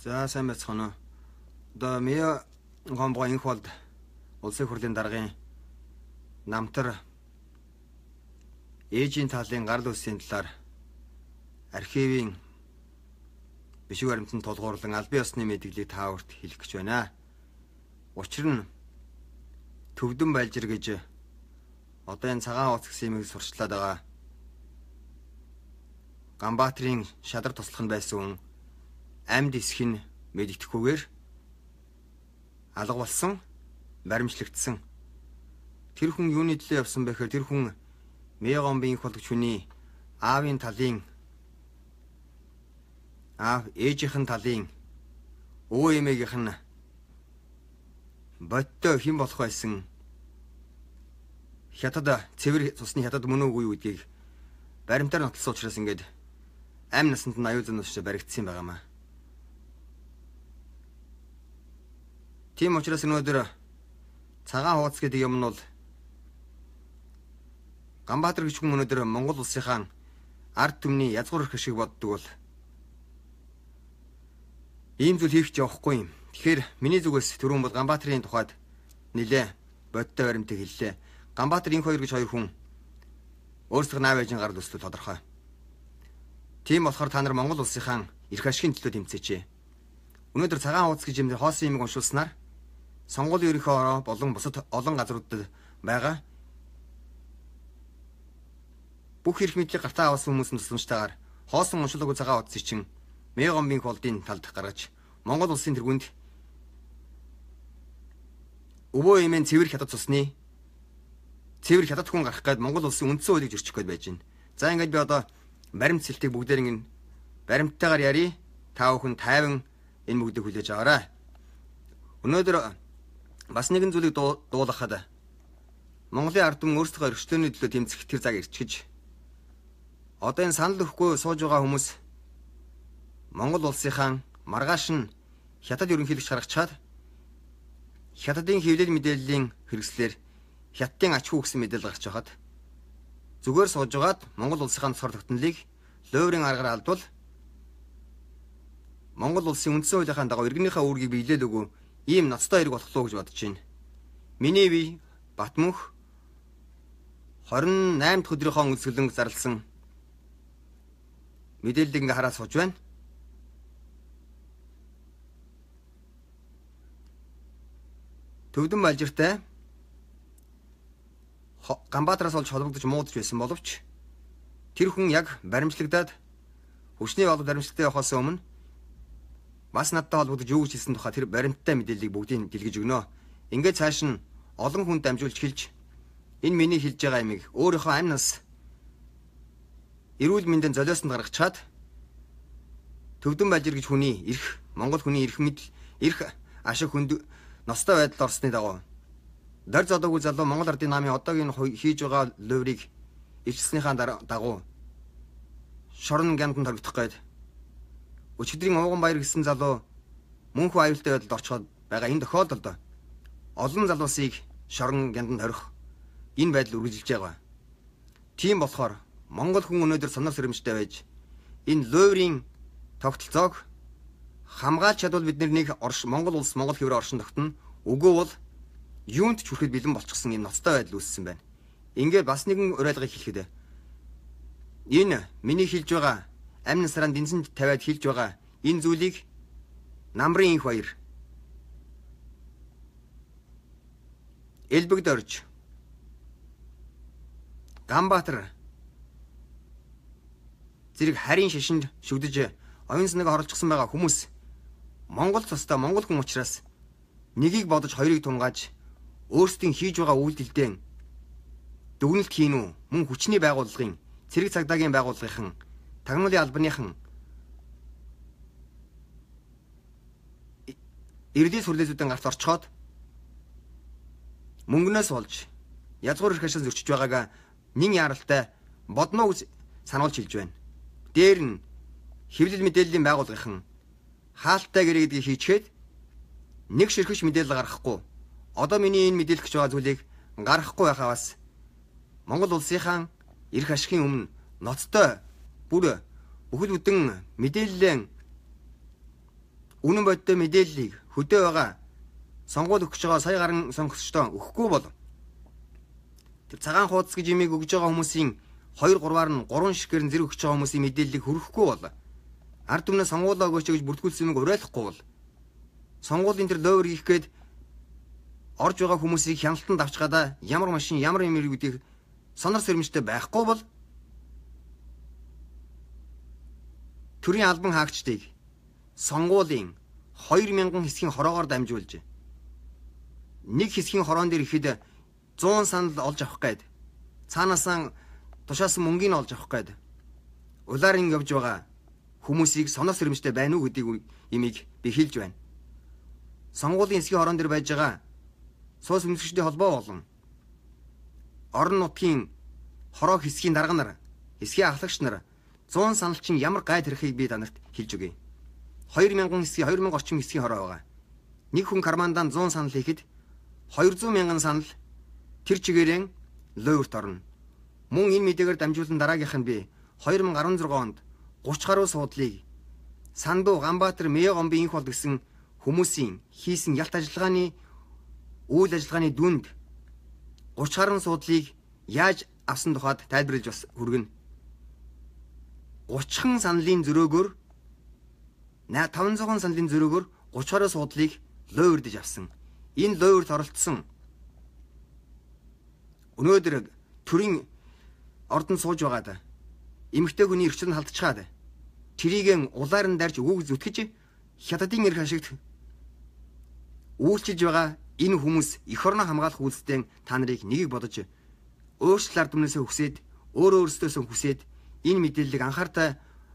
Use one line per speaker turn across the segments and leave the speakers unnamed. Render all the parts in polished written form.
За сайн байцгаана уу. Одоо Мяа гомбоо инх болд улсын хурлын даргын намтар ээжийн талын гарал үүслийн талаар архивын бишиг баримтанд тулгуурлан албан ёсны мэдээллийг тааварт хэлэх гэж байна. Учир нь Төвдөн Балжир гэж одоо энэ цагаан хуудас гэсэн юмыг сурчлаад байгаа. Ганбаатарын шадар туслах нь байсан хүн амьд эсэх нь мэддэхгүйгээр алга болсон, баримтлагдсан. Тэр хүн юуны төлөө явсан бэ гэхээр тэр хүн Мяа гомбын инх болгоч хүний аавын талын ээжийнхэн талын өвөө эмээгийнх нь бодтой хэн болох байсан хятад цэвэр цусны хятад мөн үгүй гэдгийг баримтаар нотолсон учраас ингээд амь насанд нь аюул зүйн өвчтөд баригдсан юм байгаамаа. Тийм учраас өнөөдөр цагаан хуудас гэдэг юм нь бол Ганбаатар гэж хүн өнөөдөр Монгол улсынхаа ард түмний язгуур хэрэг шиг боддог бол ийм зүйл хийх ч явахгүй юм. Тэгэхээр миний зүгээс түрүүн бол Ганбаатарын тухайд нэлээ бодтой баримтыг хэллээ. Ганбаатар инх хоёр гэж хоёр хүн өөрсдөө наав ээжийн гарал үүслэл тодорхой. Тийм болохоор та нар Монгол улсынхаа эрх ашигын төлөө тэмцээч. Өнөөдөр цагаан хуудас гэж юм хоосон юмыг уншуулснаар сонгуулийн ерөнхий болон бусад олон газруудад байгаа бүх эрх мэдлийг гартаа авсан хүмүүс нь тусламжтайгаар хоосон уншуулаагүй цагаан хуудсыг чинь Мяа гомбын холдын талд гаргаж Монгол улсын тэргуунд өвөө эмээн цэвэр хятад цусны цэвэр хятад хүн гарах гээд Монгол улсын үндсэн хуулийг зөрчих гээд байж байна. За ингээд би одоо баримт цэлтийг бүгдээр ингэ баримттайгаар ярий. Та бүхэн тайван энэ бүгдийг хүлээж аваарай. Өнөөдөр бас нэгэн зүйлийг дуулгахад Монголын ард түмэн өөрсдөө өргөжлөний төлөө тэмцэх тэр цаг ирчихэж одоо энэ санал өгөхгүй сууж байгаа хүмүүс Монгол улсынхаа маргааш нь хятад ерөнхийлөгч гаргачаад хятадын хэвлэл мэдээллийн хэрэгслэр хятадын ач хүү гэсэн мэдээлэл гарч байхад зүгээр сууж байгаад Монгол улсынхаа тусгаар тогтнолыг лойврын аргаар алдвал Монгол улсын үндсэн хуулийнхаа дагуу иргэнийхээ үүргийг биелэл өгөө ийм ноцтой хэрэг болох луу гэж бодож байна. Миний бие Батмөнх 28 дахь өдрийнхөө үндэслэн зарласан мэдээллийг ингээ хараад сууж байна. Төвдөн Балжиртай Ганбаатараас олж холбогдож муудаж байсан боловч тэр хүн яг баримтлагдаад хүчний болов баримтлагтай явахаас өмнө бас надтай холбогдож юу гэж хэлсэн тухай тэр баримттай мэдээллийг бүгдийг дэлгэж өгнө. Ингээд цааш нь олон хүнд дамжуулж хэлж энэ миний хэлж байгаа юмыг өөрийнхөө амь нас эрүүл мэндийн золиосонд гаргачаад Төвдөн Балжир гэж хүний эрх Монгол хүний эрх мэдл эрх ашиг хүнд ностой байдал орсны дагуу дор зодоогүй залуу Монгол ардын намын одоогийн хийж байгаа лойврыг ивчснийхаа дагуу шорон гянданд хоригдох гээд өчигдрийн ууган баяр гэсэн залуу мөнхөө аюултай байдалд орчоод байгаа энэ тохиолдолд олон залуусыг шорон гянданд хорих энэ байдал үргэлжилж байгаа. Тийм болохоор Монгол хүн өнөөдөр сонор сэрэмжтэй байж энэ лойврын тогтолцоог хамгаалж чадвал бид нэг Монгол улс Монгол хэврээ оршин тогтно. Үгүй бол юунд ч хүрэхэд бэлэн болчихсон юм ноцтой байдал үүссэн байна. Ингээд бас нэгэн уриалгыг хэлэхэд энэ миний хэлж байгаа амь насраа дэнсэн тавиад хэлж байгаа энэ зүйлийг намрын инх хоёр Элбэгд орж Ганбаатар зэрэг харийн шашинд шүгдэж оюун санааг оруулчихсан байгаа хүмүүс Монгол цустай Монгол хүн учраас нэгийг бодож хоёрыг тунгааж өөрсдийн хийж байгаа үйлдэлдээ дүгнэлт хийн үү мөн хүчний байгууллагын цэрэг цагдаагийн байгууллагын тагнуулын албаныхан эрдийн сүрлээзүүдэн гарт орчхоод мөнгнөөс олж язгуур эрх ашиг зөрчиж байгаагаа нин яралтай бодно гэж сануулж хэлж байна. Дээр нь хэвлэл мэдээллийн байгууллагын хаалттай гэрээ гэдгийг хийчихэд нэг ширхэг мэдээлэл гаргахгүй. Одоо миний энэ мэдээлэх гэж байгаа зүйлийг гаргахгүй байхаа бас Монгол улсынхаа эрх ашигын өмнө ноцтой бүр бүхэл бүтэн мэдээллийн үнэн бодтой мэдээллийг хөдөө байгаа сонгуул өгч байгаа сая гарan сонгогчдоо өгөхгүй бол тэр цагаан хуудас гэж имийг өгж байгаа хүмүүсийн 2-3-аар нь 3 ширхгээр нь зэрэг өгч байгаа хүмүүсийн мэдээллийг хүргэхгүй бол ард түмнээ сонгуулаа өгөөч гэж бүртгүүлсэн юмыг уриалахгүй бол сонгуулийн тэр ловер хийх гээд орж байгаа хүмүүсийг хяналтанд авч гадаа ямар машин ямар юм иргүүдийг сонор сэрэмжтэй байхгүй бол төрийн албан хаагчдыг сонгуулийн 2000 хэсгийн хороогоор дамжуулж нэг хэсгийн хороон дээр ихэд 100 санал олж авах гээд цаанаасаа тушаасан мөнгөний олж авах гээд улаарын явж байгаа хүмүүсийг сонор сэрэмжтэй байна уу гэдгийг имийг би хэлж байна. Сонгуулийн хэсгийн хороон дээр байж байгаа суус өмсгчдийн холбоо болон орон нутгийн хороо хэсгийн дарга нар, хэсгийн ахлагч нар 100 санал чинь ямар гай тэрхийг би танарт хэлж өгье. 2000 хэсгийн 2000 орчим хэсгийн хороо байгаа. Нэг хүн кармандаа 100 санал хийхэд 200,000 санал тэр чигээрэн ловерт орно. Мөн энэ мэдээгээр дамжуулан дараагийнх нь би 2016 онд 30 гаруй суудлыг Санду, Ганбаатар, Мэе гомбын инх бол гэсэн хүмүүсийн хийсэн ялт ажиллагааны үйл ажиллагааны дүнд 30 гаруй суудлыг яаж авсан тухайд тайлбарлаж бас хүргэнэ. 30хан саналын зөрөөгөөр 500 саналын зөрөөгөөр 30 гаруй суудлыг ловердж авсан. Энэ ловерт оролцсон өнөөдөр төрийн ордонд сууж байгаад эмэгтэй хүний эрхчлэн халдчихад тэрийг улаар нь дарж өгөөг зүтгэж хятадын эрх ашигт үйлчилж байгаа энэ хүмүүс эх орноо хамгаалах үйлстэй та нарыг нэгийг бодож өөрчлөлт ард түмнээсээ хүсээд өөрөөсөөсөө хүсээд энэ мэдээллийг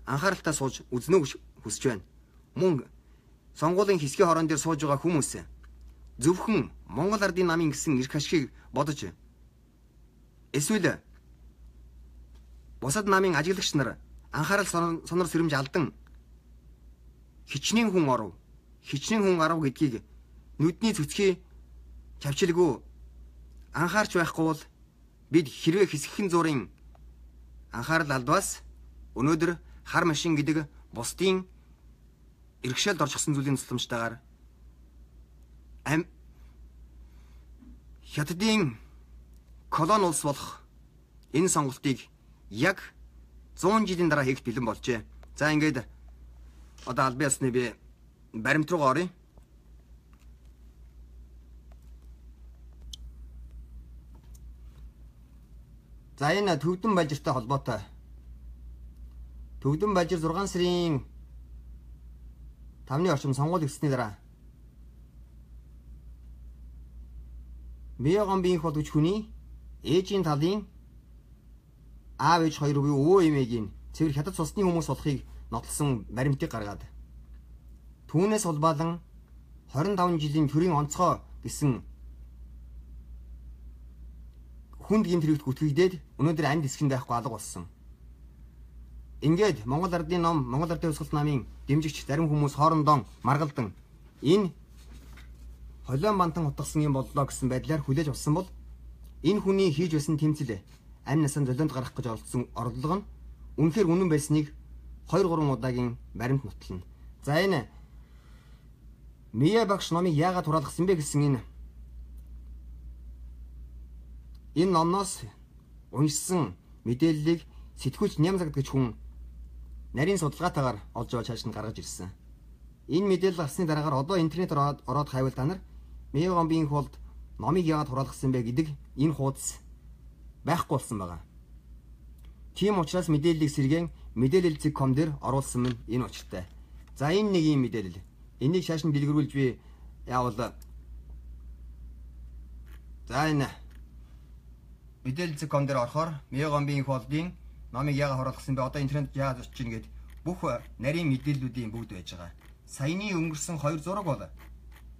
анхааралтай сууж үзнэ гэж хүсэж байна. Мөн сонгуулийн хэсгийн хороон дээр сууж байгаа хүмүүс зөвхөн Монгол ардын намын гэсэн эрх ашигыг бодож эсвэл бусад намын ажиглагч нар анхаарал сонор сэрэмж алдан хичнээн хүн оров гэдгийг нүдний цөцгий чавчилгүй анхаарч байхгүй бол бид хэрвээ хэсэгхэн зуурын анхаарал алдваас өнөөдөр хар машин гэдэг бусдын иргэшээлд орчихсон зүйлийн тусламжтайгаар хятадын колон улс болох энэ сонголтыг яг 100 жилийн дараа хийх бэлэн болжээ. За ингээд одоо албан ёсны би баримт руу оръё. За энэ Төвдөн Балжиртай холбоотой. Төвдөн Балжир 6 сарын 5-ны орчим сонгуул өгсөний дараа Мэе гомбын инх бол гэж хүний ээжийн талын аав ээж хоёр буюу өвөө эмээгийн цэвэр хятад цусны хүмүүс болохыг нотлсон баримтыг гаргаад түүнээс улбаалan 25 жилийн төрийн онцгой гэсэн хүнд гэмт хэрэгт гүтгэгдээд өнөөдөр амьд хэсгэнд байхгүй алга болсон. Ингээд Монгол ардын ном, Монгол ардын хувьсгалт намын дэмжигч зарим хүмүүс хоорондоо маргалдан энэ холион бантан утгасан юм боллоо гэсэн байдлаар хүлээж авсан бол энэ хүний хийж байсан тэмцэл амь насанд золионд гарах гэж оролцсон орлого нь үнэхээр үнэн байсныг 2-3 удаагийн баримт нотолно. За энэ Мэе багш номыг яагаад хураалгасан бэ гэсэн энэ номноос уншсан мэдээллийг сэтгүүлч Нямзаг гэж хүн нарийн судалгаатайгаар олж аваад цааш нь гаргаж ирсэн. Энэ мэдээлэл гарсны дараагаар одоо интернетээр ороод хайвал та нар Мэе гомбын хувьд номыг яагаад хураалгасан бэ гэдэг энэ хуудас байхгүй болсон байгаа. Тийм учраас мэдээллийг сэргээн мэдээлэл.com дээр оруулсан нь энэ учиртай. За энэ нэг юм мэдээлэл. Энийг шааш нь дэлгэрүүлж би яавал за энэ мэдээлэл.com дээр орохоор Мэе гомбын холдын номыг яагаад хураалгасан бэ? Одоо интернет яагаад очиж гин гэд бүх нарийн мэдээллүүдийн бүгд байж байгаа. Саяны өнгөрсөн 2 зураг бол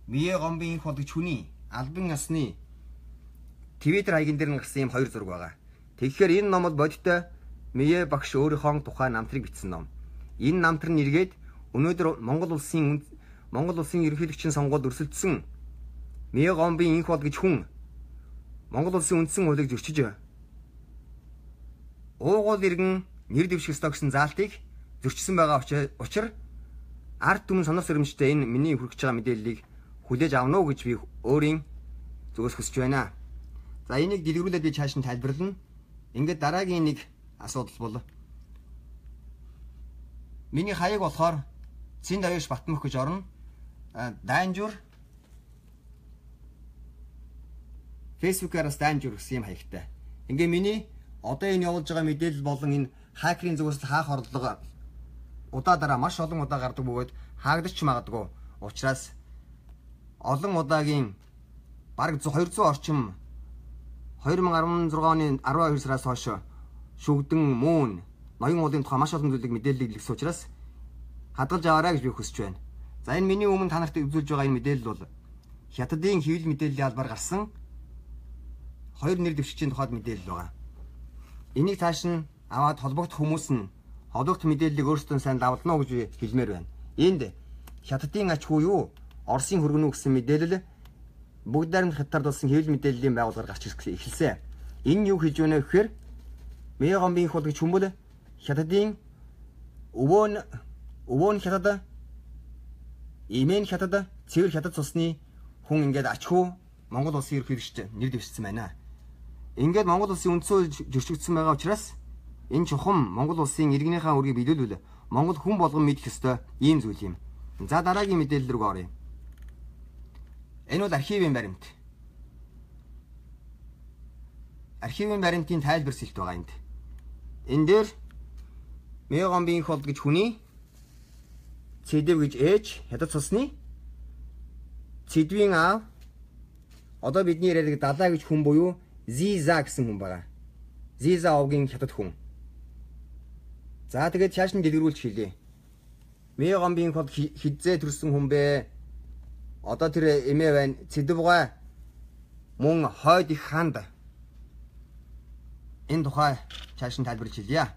Мэе гомбын хол гэж хүний албан ёсны Твиттер хаягн дээр гарсан юм 2 зураг байгаа. Тэгэхээр энэ номод бодиттой Мэе багш өөрийнхөө тухай намтрыг бичсэн ном. Энэ намтар нь эргээд өнөөдөр Монгол улсын ерөнхийлөгчийн сонгуульд өрсөлдсөн Мэе гомбын инх бол гэж хүн Монгол улсын үндсэн хуулийг зөрчиж уугуул иргэн нэр дэвших ёстой гэсэн заалтыг зөрчсөн байгаа учраас ард түмэн сонор сэрэмжтэй энэ миний хүргэж байгаа мэдээллийг хүлээж авна уу гэж би өөрийн зүгээс хүсэж байна. За энийг дэлгэрүүлээд би цааш нь тайлбарлана. Ингээд дараагийн нэг асуудал бол миний хаяг болохоор Цэнд Аяш Батмөх гэж орно. Данжур Facebook-аас Данжур гэсэн юм хаягтай. Ингээ миний одоо энэ явуулж байгаа мэдээлэл болон энэ хакерийн зүгээс хаах орлого удаа маш олон удаа гардаг бөгөөд хаагдаж магадгүй. Учираас олон удаагийн бараг 200 орчим 2016 оны 12 сараас хойш шүгдэн мөн ноён уулын тухай маш олон зүйлийг мэдээлэл илгэсэн учраас хадгалж аваарай гэж би хүсэж байна. За энэ миний өмнө та нарт үзүүлж байгаа энэ мэдээлэл бол хятадын хэвлэл мэдээллийн албаар гарсан 2 нэр дэвшигчийн тухайд мэдээлэл байгаа. Энийг цааш нь аваад холбогдох хүмүүс нь холбогдох мэдээллийг өөрсдөө сайн давалдана уу гэж би хэлмээр байна. Энд хятадын ач хүү юу? Оросын хөргөнөө гэсэн мэдээлэл бүгд найрамд хятад болсон хэвлэл мэдээллийн байгууллагаар гарч эхэлсэн. Энэ юу хийж байна вэ гэхээр Мегамбийн хол гэж хүмүүл хятадын өвөн хятад имэн хятад цэвэр хятад цусны хүн ингээд ач хүү Монгол улсын ерөнхийлөгчд нэр дэвшсэн байна. Ингээд Монгол улсын үндсөө зөрчигдсөн байгаа учраас энэ чухам Монгол улсын иргэнийхээ үргийг биелүүлвэл Монгол хүн болгон мэдэх ёстой ийм зүйл юм. За дараагийн мэдээлэл рүү оръё. Энэ бол архивын баримт. Архивын баримтын тайлбар сэлт байгаа энд. Энэ дээр Мегамбийн хол гэж хүний Цэдэв гэж ээж хятад цусны Цэдвийн аав одоо бидний яриад далаа гэж хүн буюу Зиза гэсэн хүн байгаа. Зиза овгийн хятад хүн. За тэгээд цааш нь дэлгэрүүлж хэлье. Мегамбийн хол хизээ төрсэн хүн бэ? Одоо тэр эмээ байна. Цэдэвга мөн хойд их ханд. Энэ тухай цааш нь тайлбарлаж хэлье.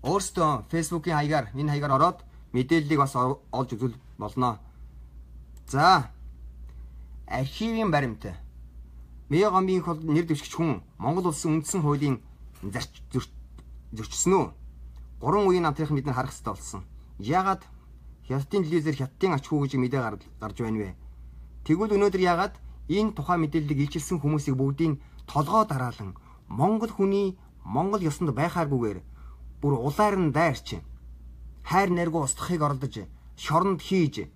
Өөрсдөө Facebook-ийн хаягаар энэ хаягаар ороод мэдээллийг бас олж үзүүл болно. За архивын баримт. Мегамбийн хол нэр дэвшигч хүн Монгол улсын үндсэн хуулийн зөрчсөн үү? 3 үеийн намтрах бид нар харах хэрэгтэй болсон. Яагаад хятадын телевизээр хятадын ач хүү гэж мэдээ гарч байна вэ? Тэгвэл өнөөдөр яагаад энэ тухай мэдээллийг илчилсэн хүмүүсийг бүгдийг толгой дараалан Монгол хүний Монгол ёсонд байхааргүйгээр бүр улаар нь дайрч хайр найргүй устгахыг оролдож шоронд хийж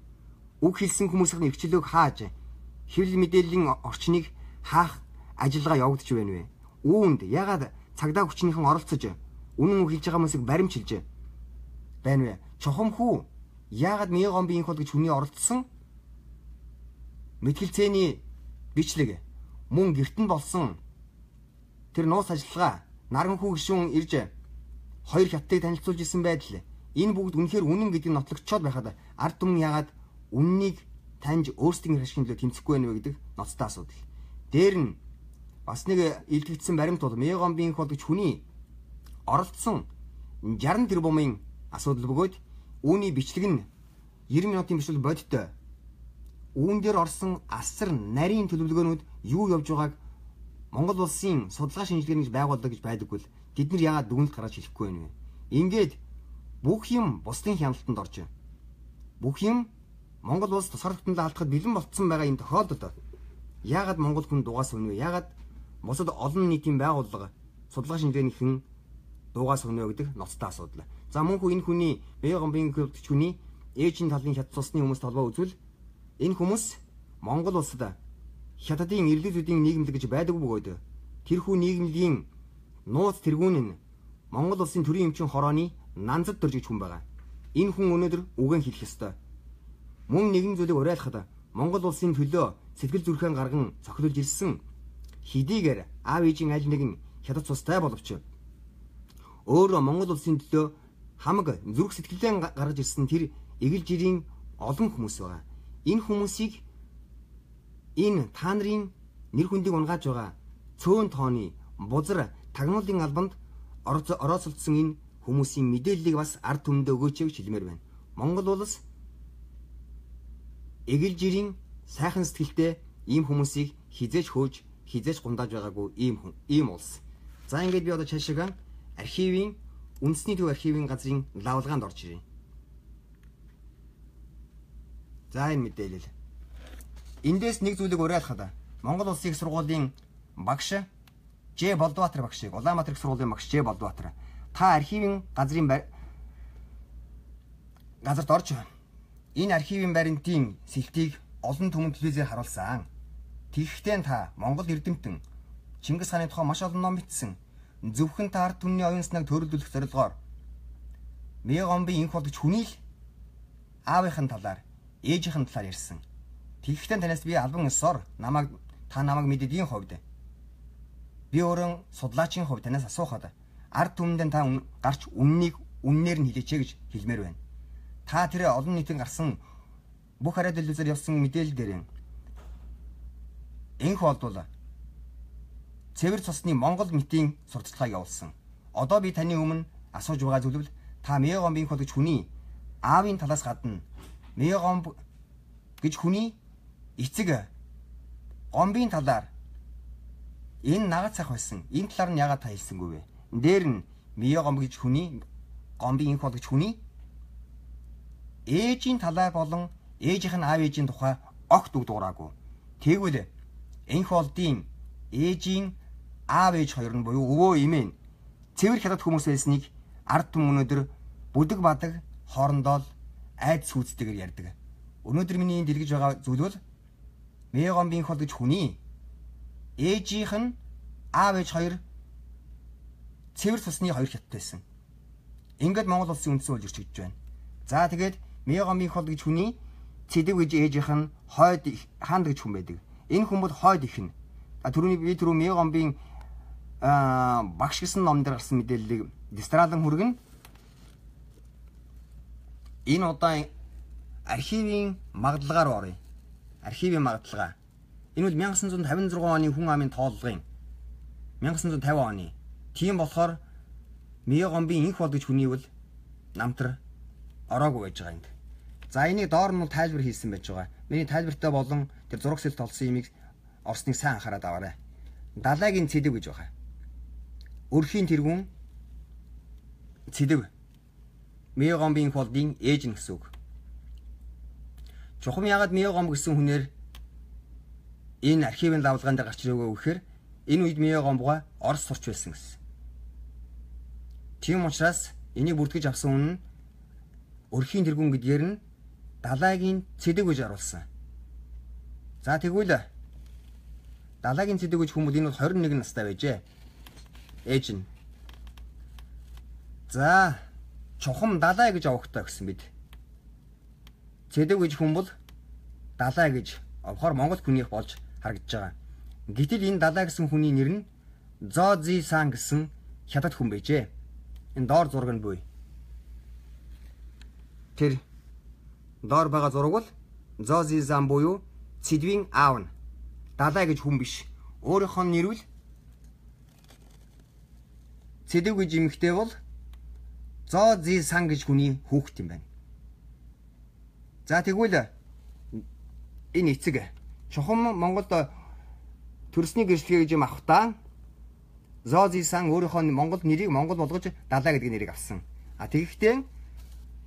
үг хэлсэн хүмүүсийн эрхчлөөг хааж хэвлэл мэдээллийн орчныг хаах ажиллагаа явагдаж байна вэ? Үүнд ягаад цагдаа хүчнийхэн оролцож үнэн үг хэлж байгаа хүмүүсийг баримчилж байна вэ? Чухам хүү ягаад Мегамбийн хол гэж хүний оролцсон мэтгэлцээний бичлэг мөн гэртэн болсон тэр нуус ажиллагаа наран хүү гишүүн ирж хоёр хятадыг танилцуулж исэн байдал энэ бүгд үнэхээр үнэн гэдгийг нотлогчоод байхад ард түмэн ягаад үннийг таньж өөрсдийн ашиглалоо тэмцэхгүй байна вэ гэдэг ноцтой асуудал. Дээр нь бас нэг илтгэгдсэн баримт бол Мегамбийн хол гэж хүний оролцсон 60 тэрбумын асуудал бөгөөд үүний бичлэг нь 90 минутын бичлэг бодиттой. Үүн дээр орсон асар нарийн төлөвлөгөөнүүд юу явж байгааг Монгол улсын судалгаа шинжилгээний байгууллага гэж байдаггүй л тэд нар яагаад дүгнэлт гаргаж хэлэхгүй байна вэ? Ингээд бүх юм бусдын хяналтанд орж бүх юм Монгол улс тусгаарлалтанд алдахад бэлэн болцсон байгаа юм тохиолдолд яагаад Монгол хүн дугаас өгнө вэ? Яагаад бусад олон нийтийн байгууллага судалгаа шинжилгээнийхэн дугаас өгнө вэ гэдэг ноцтой асуудал. За мөнхөө энэ хүний Мегамбийн хөлтч хүний ээжийн талын хятад цусны хүмүүст толгой үзвэл энэ хүмүүс Монгол улсад хятадын ирлэлүүдийн нийгэмлэг гэж байдаг бөгөөд тэрхүү нийгэмлэгийн нууц тэргүүн нь Монгол улсын төрийн эмчийн хорооны нанзад дөржиж хүн байгаа. Энэ хүн өнөөдөр үгэн хэлэх ёстой. Мөн нэгэн зүйлийг уриалахад Монгол улсын төлөө сэтгэл зүрхэн гарган цохилуулж ирсэн хэдийгээр аав ээжийн аль нэгэн хятад цустай боловч өөрөө Монгол улсын төлөө хамаг зүрх сэтгэлээ гаргаж ирсэн тэр эгэл жирийн олон хүмүүс байгаа. Энэ хүмүүсийг энэ та нарын нэр хүндийг унгааж байгаа цөөн тооны бузар тагнуулын албанд орооцолдсон энэ хүмүүсийн мэдээллийг бас ард түмэндээ өгөөч гэж хэлмээр байна. Монгол улс эгэл жирийн сайхан сэтгэлтэй ийм хүмүүсийг хизээж хөөж хизээж гундааж байгаагүй ийм улс. За ингээд би одоо цаашаа архивын үндэсний төв архивын газрын лавлагаанд орж ирээ. За энэ мэдээлэл. Эндээс нэг зүйлийг уриалхад Монгол Улсын их сургуулийн багш Ж Болдбаатар багшийг Улаанбаатар их сургуулийн багш Ж Болдбаатар та архивын газарт орж энэ архивын баримтын сэлтийг олон түмэнд телевизээр харуулсан. Тэгэхдээ та Монгол эрдэмтэн Чингис хааны тухай маш олон ном бичсэн. Зөвхөн та ард түмний оюун санааг төрөлдүүлэх зорилгоор Мегомбын инх болгож хүний л аавынхын талаар, ээжийнхэн талаар ярьсан. Тэгэхдээ танаас би албан ёсоор та намайг мэдээдийн хувьд би өөрөө судлаачийн хувьд танаас асуухад ард түмэнд та гарч үннийг үннээр нь хэлээч гэж хэлмээр байна. Та тэр олон нийтийн гарсан бүх хараа телевизээр явсан мэдээлэл дээр энх болдвол цэвэр цусны Монгол мэтийн сурталчилгааг явуулсан. Одоо би таны өмнө асууж байгаа зүйл бол та Мегомбын инх болгож хүний аавын талаас гадна Мегомб гэж хүний эцэг гомбын талаар энэ нагад цах байсан. Энэ талаар нь яагаад та хэлсэнгүй вэ? Дээр нь Мегомб гэж хүний гомбын инх болгож хүний ээжийн талаар болон ээжийнх нь аав ээжийн тухай огт үг дуураагүй. Тэгвэл энх болдын ээжийн аав ээж хоёр нь буюу өвөө эмээ нь цэвэр хятад хүмүүс байсныг ард түмэн өнөөдөр бүдэг бадаг хоорондоо айдас хүүцтэйгээр ярьдаг. Өнөөдөр миний энд дэлгэж байгаа зүйл бол Мегомбын инх болгож хүний ээжийнх нь аав ээж хоёр цэвэр цусны хоёр хятад байсан. Ингээд Монгол улсын үндсэн хууль ирчигдэж байна. За тэгээд Мегомбын инх болгож хүний Цэдэв гэж ээжийнх нь хойд хаанд гэж хүн байдаг. Энэ хүн бол хойд их нь. Түрүүний Мегомбын багш гэсэн ном дээр гарсан мэдээллийг Дистралан хүргэн энэ удаа архивын магадлалгаар оръё. Архивын магадлага. Энэ бол 1956 оны хүн амын тооллогын 1950 оны. Тийм болохоор Мегомбын инх болгож хүний бол намтар ороогүй байж байгаа юм. За энийг доор нь тайлбар хийсэн байж байгаа. Миний тайлбартай болон тэр зураг сэлт олсон юмыг орсныг сайн анхаарал аваарай. Далайгийн Цэдэв гэж байгаа. Өрхийн тэргүүн Цэдэв. Мегомбын инх болдын ээж нь гэсэн үг. Чухам яагаад Мегомб гэсэн хүнээр энэ архивын давлгаан дээр гарч ирээгүй гэхээр энэ үед Мегомбга Орос сурч байсан гэсэн. Тийм учраас энийг бүртгэж авсан хүн нь өрхийн тэргүүн гэдгээр нь Далайгийн Цэдэв гэж оруулсан. За тэгвэл Далайгийн Цэдэв гэж хүмүүс энэ бол 21 настай байжээ. Ээж нь. За чухам Далай гэж овогтой гэсэн бид. Цэдэв гэж хүн бол Далай гэж овхоор Монгол хүнийх болж харагдаж байгаа. Гэтэл энэ Далай гэсэн хүний нэр нь Зо Зи Сан гэсэн хятад хүн байжээ. Энэ доор зураг нь буй. Тэр доор байгаа зураг бол Зо Зи Сан буюу Цэдвийн аав нь. Далай гэж хүн биш. Өөрийнхөө нэрвэл Цэдэв гэж эмэгтэй бол Зо Зи Сан гэж хүний хүүхэд юм байна. За тэгвэл энэ эцэг чухам Монголд төрсний гэрчлэгээ гэж юм авахдаа Зо Зи Сан өөрийнхөө Монгол нэрийг Монгол болгож Далай гэдэг нэрийг авсан. Тэгэхдээ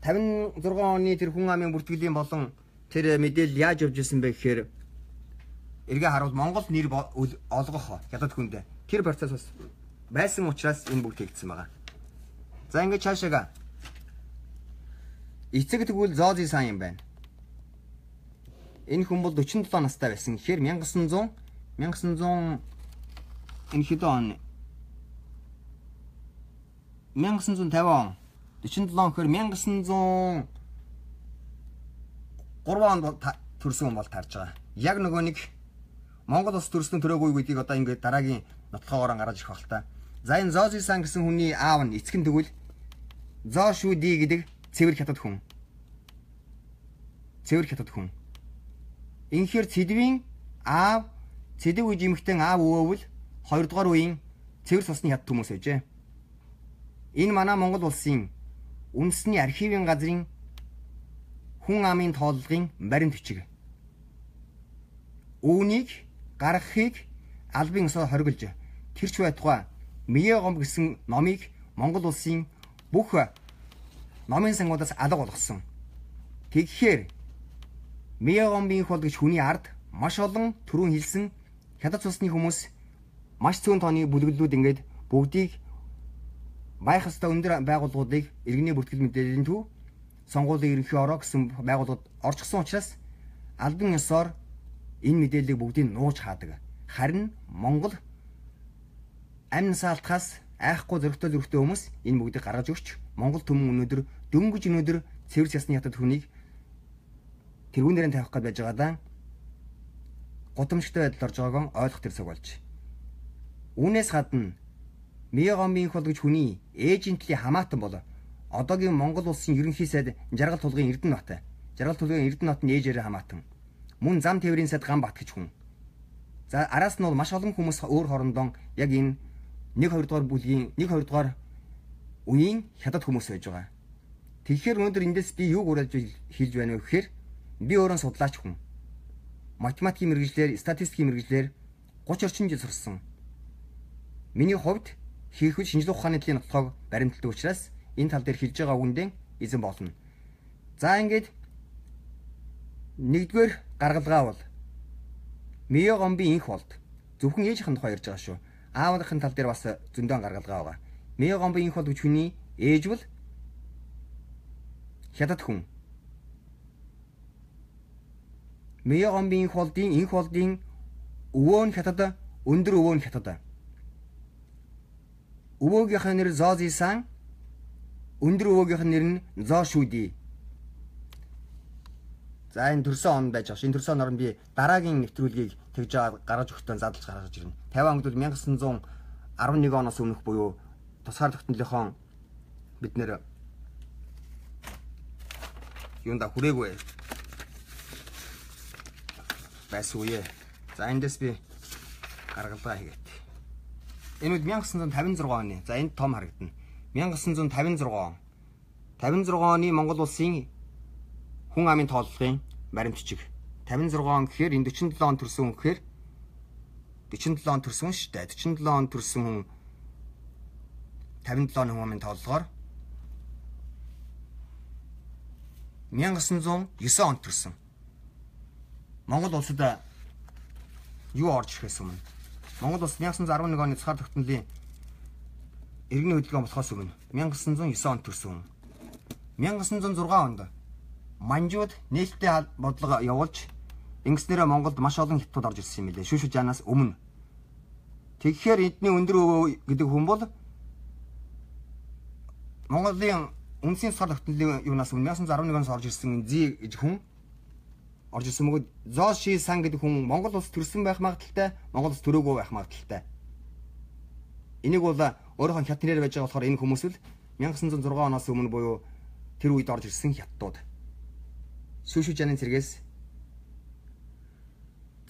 56 оны тэр хүн амын бүртгэлийн болон тэр мэдээлэл яаж явж ирсэн бэ гэхээр эргээ харуул Монгол нэр олгох хятад хүнд тэр процесс бас байсан учраас энэ бүгд хийгдсэн байгаа. За ингээд цаашаага эцэг тэгвэл Зо Зи Сан юм байна. Энэ хүн бол 47 настай байсан. Тэгэхээр 1900 энэ хэдэн он 1950 он 47 гэхээр 1903 онд төрсөн хүн бол тарж байгаа. Яг нөгөө нэг Монгол улс төрсөн төрөөгүй гэдгийг одоо ингээд дараагийн нотлохоогоор гаргаж ирэх бах та. За энэ Зо Зи Сан гэсэн хүний аав нь эцэг нь тэгвэл Зо Шу Ди гэдэг цэвэр хятад хүн. Цэвэр хятад хүн. Инхээр Цэдвийн аав Цэдэв гэж эмэгтэй аав өвөөвл 2 дугаар үеийн цэвэр цусны хятад хүмүүс байжээ. Энэ манай Монгол улсын үндэсний архивын газрын хүн амын тооллогын баримт бичиг. Үүнийг гаргахыг албан ёсоор хориглож тэрч байтугай Мегомб гэсэн номыг Монгол улсын бүх номын сангуудаас алга болгосон. Тэгэхээр Миягомбын хол гэж хүний ард маш олон түрүүн хэлсэн хятад цусны хүмүүс маш цөөн тооны бүлэглэлүүд ингээд бүгдийг байх ёстой өндөр байгууллагуудыг иргэний бүртгэл мэдээллийн төв сонгуулийн ерөнхий ороо гэсэн байгууллагад орчихсон учраас албан ёсоор энэ мэдээллийг бүгдийг нууж хаадаг. Харин Монгол амин саалтахаас айхгүй зөрөгтэй хүмүүс энэ бүгдийг гаргаж өгч Монгол түмэн өнөөдөр дөнгөж өнөөдөр цэвэр ясны хятад хүнийг тэрүүнээрээ тавих гэж байж байгаадаа гудамжтай байдал орж байгааг ойлгох тэрсэг болж. Үүнээс гадна Миягомбын хол гэж хүний эйжентлийн хамаатан бол одоогийн Монгол улсын ерөнхий сайд Жаргал тулгын Эрдэнэбат. Жаргал тулгын Эрдэнэбатын ээжээрээ хамаатан. Мөн зам тээврийн сайд Ганбат гэж хүн. За араас нь бол маш олон хүмүүс өөр хоорондоо яг энэ 1-2 дугаар бүлгийн 1-2 дугаар үеийн хятад хүмүүс байж байгаа. Тэгэхээр өнөөдөр эндээс би юу гурлаж хэлж байна вэ гэхээр би өөрөө судлаач хүн. Математикийн мэргэжлэр, статистикийн мэргэжлэр 30 орчим жил сурсан. Миний хувьд хийхүүл шинжлэх ухааны талын нотолгоог баримталдаг учраас энэ тал дээр хэлж байгаа үгэндээ эзэн болно. За ингээд нэгдүгээр гаргалгаа бол Миягомбын инх болд. Зөвхөн ээжийнхэн тухай ярьж байгаа шүү. Аавынхын тал дээр бас зөндөө гаргалгаа байгаа. Миягомбын инх бол гэж хүний ээж бол хятад хүн. Миягомбын инх болдын өвөө нь хятад, өндөр өвөө нь хятад. Өвөөгийнх нэр Зозисан, өндөр өвөөгийнх нэр нь Зошүди. За энэ төрсөн он байж байгаа. Энэ төрсөн оноор би дараагийн нэвтрүүлгийг тэгж гаргаж өгтөө задлж гаргаж ирнэ. 50 онд бол 1911 оноос өмнөх буюу тусгаар тогтнолынхон бид нэр юунда хүрээгүй байсан үе. За эндээс би гаргалгаа хийгээд. Энэ үед 1956 оны. За энд том харагдана. 1956 он. 56 оны Монгол улсын хүн амын тооллогын баримтчиг. 56 он гэхээр энэ 47 он төрсөн хүн гэхээр 47 он төрсөн шүү дээ. 47 он төрсөн хүн 57 он хүн амын тооллогоор 1909 он төрсөн. Монгол улсад юу орж ирэхээс өмнө Монгол улс 1911 оны цахаар тогтнолын иргэний хөдөлгөөн болохоос өмнө 1909 онд төрсөн. 1906 онд манжууд нээлттэй бодлого явуулж ингэснээр Монголд маш олон хятад орж ирсэн юм билээ. Шүүшү жанаас өмнө. Тэгэхээр эдний өндөр өвөө гэдэг хүн бол Монголын үндсийн цахаар тогтнолын юунаас өмнө 1911 оноос орж ирсэн Зи гэж хүн орж ирсэн мөгөд Зоши сан гэдэг хүн Монгол улс төрсөн байх магадaltaй, Монгол улс төрөөгүй байх магадaltaй. Энийг бол өөрөөхөн хятаднэр байж байгаа болохоор энэ хүмүүс л 1906 оноос өмнө буюу тэр үед орж ирсэн хятадууд. Шүүшү жанын цэргээс.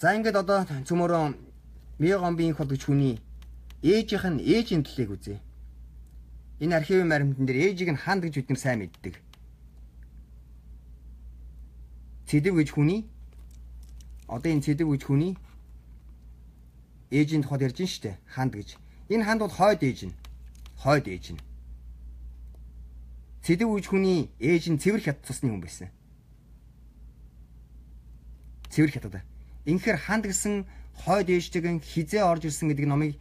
За ингээд одоо цөмөрөө Миягомбын хол гэж хүний ээжийнх нь ээжийн төлөйг үзье. Энэ архивын баримтан дээр ээжийг нь хаанд гэж бид нар сайн мэддэг. Цэдэв гэж хүний одоо энэ цэдэв гэж хүний ээжийн тухайд ярьж байна шүү дээ. Ханд гэж. Энэ ханд бол хойд ээж нь. Хойд ээж нь. Цэдэв гэж хүний ээж нь цэвэр хятад цусны хүн байсан. Цэвэр хятад. Инхээр ханд гэсэн хойд ээжтэйгэн хизээ орж ирсэн гэдэг номыг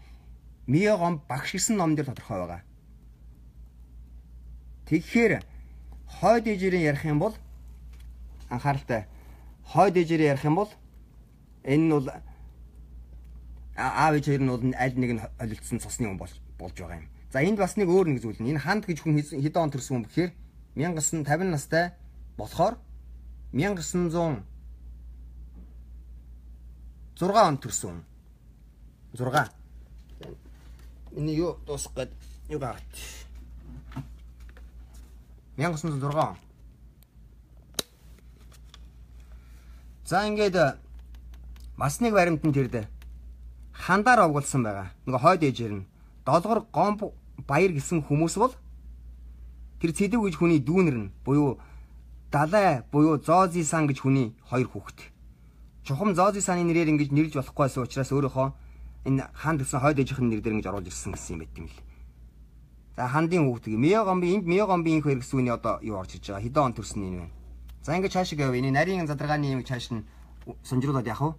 Миягом багш гэсэн ном дээр тодорхой байгаа. Тэгэхээр хойд ээжээрээ ярих юм бол анхааралтай. Хойд ээжээрээ ярих юм бол энэ нь бол аав ээж хоёр нь бол аль нэг нь холилдсон цусны хүн болж байгаа юм. За энд бас нэг өөр нэг зүйл нь энэ ханд гэж хүн хэдэн он төрсөн хүн бэхээр 1950 настай болохоор 1906 он төрсөн. 6. Энэ юу дуусах гээд юу гавт. 1906 он. За ингээд бас нэг баримтан тэрдээ хандаар овгуулсан байгаа. Нөгөө хойд ээжээр нь долгор гомб баяр гэсэн хүмүүс бол тэр цэдэв гэж хүний дүүнэр нь буюу Далай буюу Зози сан гэж хүний хоёр хүүхэд. Чухам Зози саны нэрээр ингэж нэрлж болохгүй байсан учраас өөрөөхөө энэ ханд гэсэн хойд ээжийнх нь нэр дээр ингэж оруулж ирсэн гэсэн юм байт юм л. За хандын хүүхэд Миягомбын инх хоёр гэсэн үний одоо юу орж ирж байгаа. Хэдэн он төрсөн юм бэ? За ингээд цааш гэв. Энэ нарийн задаргааны юм цааш нь сонжруулаад яах вэ?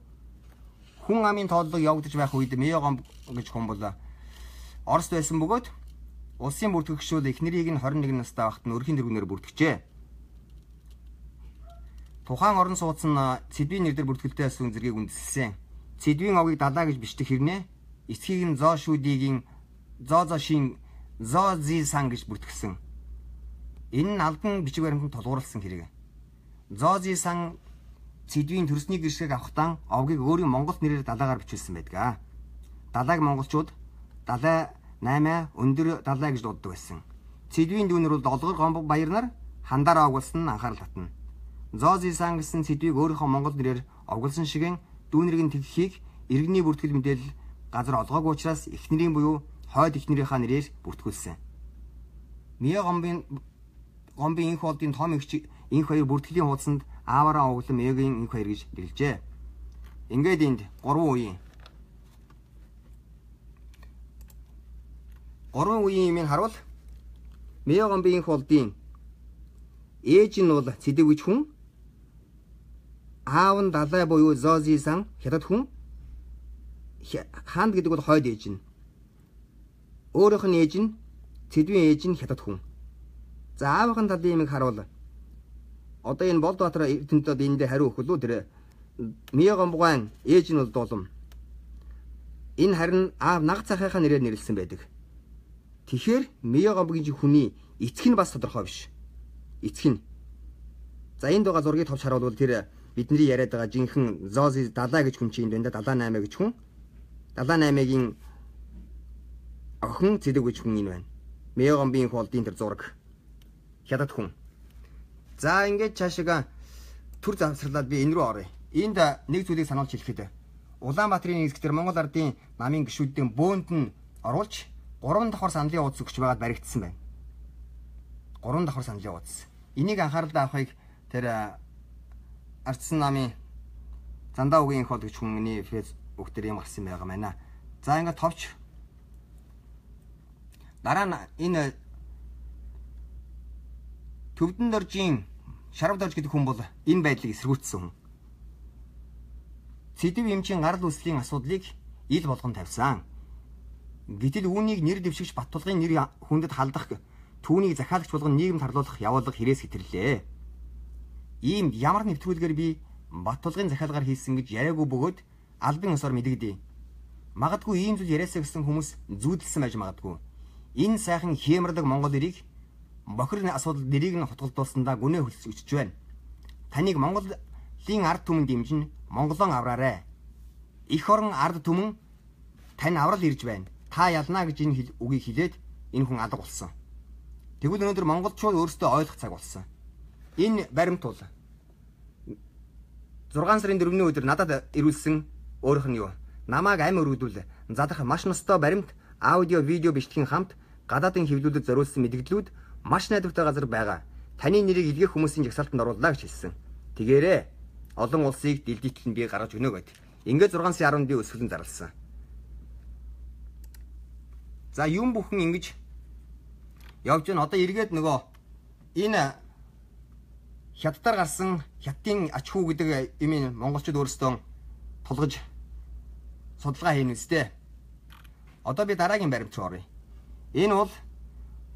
Хүн амын тооллого явагдаж байх үед Меогом гэж хүн бол Оросд байсан бөгөөд улсын бүртгэгчшүүл эхнэрийг нь 21 настай байхад нь өрхийн тэргүүнээр бүртгэжээ. Тухайн орон сууц нь Цэдвийн нэрээр бүртгэлтэй байсан зэргийг үндэслэсэн. Цэдвийн овгийг далаа гэж бичдэг хэрнээ эцгийг нь Зоо шүүдигийн Зоозошин Зоозисан гэж бүртгсэн. Энэ нь албан бичиг баримтанд тулгуурласан хэрэг. Зоозисан Цэдвийн төрсний гэршиг авахтан овгийг өөрийн монгол нэрээр далаагаар бичүүлсэн байдаг. Далайг монголчууд далай 8 өндөр далай гэж дууддаг байсан. Цэдвийн дүүнэр бол Долгор Гомбог баяр нар хандаараа оглсон нь анхаарал татна. Зоозисан гэсэн Цэдвийг өөрийнхөө монгол нэрээр оглсон шигэн дүүнэрийн тэгхийг иргэний бүртгэл мэдээлэл газар олгоогүй учраас эхнэрийн буюу хойд эхнэрийнхаа нэрээр бүртгүүлсэн. Меогомбын инх болдын том инх хоёр бүртгэлийн хуудсанд ааваараа оглон Меогийн инх хоёр гэж нэрлэжээ. Ингээд энд 3 үеийн юмыг харуул. Меогомбын инх болдын ээж нь бол Цэдэв гэж хүн, аав нь далай буюу Зоозисан хятад хүн, хаанд гэдэг бол хойд ээж нь. Өөрийнх нь ээж нь Цэдвийн ээж нь хятад хүн. За аавын талын юмыг харуул. Одоо энэ Болдбаатар эрдэнэтэд энэ дээр хариу өгөх лөө тэр Меогомбын ээж нь бол Дулам. Энэ харин аав наг цахийнхаа нэрээр нэрлсэн байдаг. Тэгэхээр Меогомбын хүний эцэг нь бас тодорхой биш. Эцэг нь. За энд байгаа зургийг товч харуул тэр бидний яриад байгаа жинхэнэ Зоози далай гэж хүн чинь энэ далай 8 гэж хүн. Далай 8-гийн охин Цэдэв гэж хүн энэ байна. Меогомбын холдын тэр зураг. Хятад хүн. За ингээд цаашаа төр завсарлаад би энэ рүү оръё. Энд нэг зүйлийг сануулж хэлэхэд Улаанбаатарын нэгсгтэр Монгол ардын намын гишүүдийн бөөнд нь оруулж 3 давхар саналын уудас өгч байгаад баригдсан байна. 3 давхар саналын уудас. Энийг анхааралтай авахыг тэр Ардсан намын Зандаа үгийн хол гэж хүний фэйсбүүк дээр юм гарсан байгаа маа. За ингээд товч дараа нь энэ Төвдөн доржийн Шарав дорж гэдэг хүн бол энэ байдлыг эсэргүүцсэн хүн. Цэдэв эмчийн гарал үүслийн асуудлыг ил болгон тавьсан. Гэтэл үүнийг нэр дэвшигч Баттулгын нэр хүндэд халдах, түүнийг захиалагч болгон нийгэмд харлуулах явуулга хэрээс хэтэрлээ. Ийм ямар нэвтрүүлгээр би Баттулгын захиалгаар хийсэн гэж яриаггүй бөгөөд албан ёсоор мэдэгдэе. Магадгүй ийм зүйл яриасаа гэсэн хүмүүс зүүдэлсэн байж магадгүй. Энэ сайхан хэмэрлэг Монгол ирийг бохирны асуудал нэрийг нь хутгалдуулсандаа гүнээ хөлсөж байна. Таныг Монголын ард түмэнд дэмжин Монголон авраарай. Эх орон ард түмэн тань аврал ирж байна. Та ялнаа гэж энэ үгийг хэлээд энэ хүн алга болсон. Тэгвэл өнөөдөр монголчууд өөрсдөө ойлгох цаг болсон. Энэ баримт бол 6 сарын 4-ний өдөр надад ирүүлсэн өөрийнх нь юу? Намааг амь өргөдүүл задах маш ностой баримт, аудио, видео бичлэгийн хамт гадаадын хэвлүүлэлд зориулсан мэдгдлүүд маш найдвартай газар байгаа. Таны нэрийг илгээх хүмүүсийн жагсаалтанд оруулаа гэж хэлсэн. Тэгээрээ олон улсыг дэлдийтэл нь би гаргаж өгнө гэд. Ингээд 6 сарын 10-нд би өсгөлэн зарласан. За юм бүхэн ингэж явж байна. Одоо эргээд нөгөө энэ хятадаар гарсан хятадын ач хүү гэдэг юм монголчууд өөрсдөө тулгаж судалгаа хийнэ үстэй. Одоо би дараагийн баримт руу оръё. Энэ бол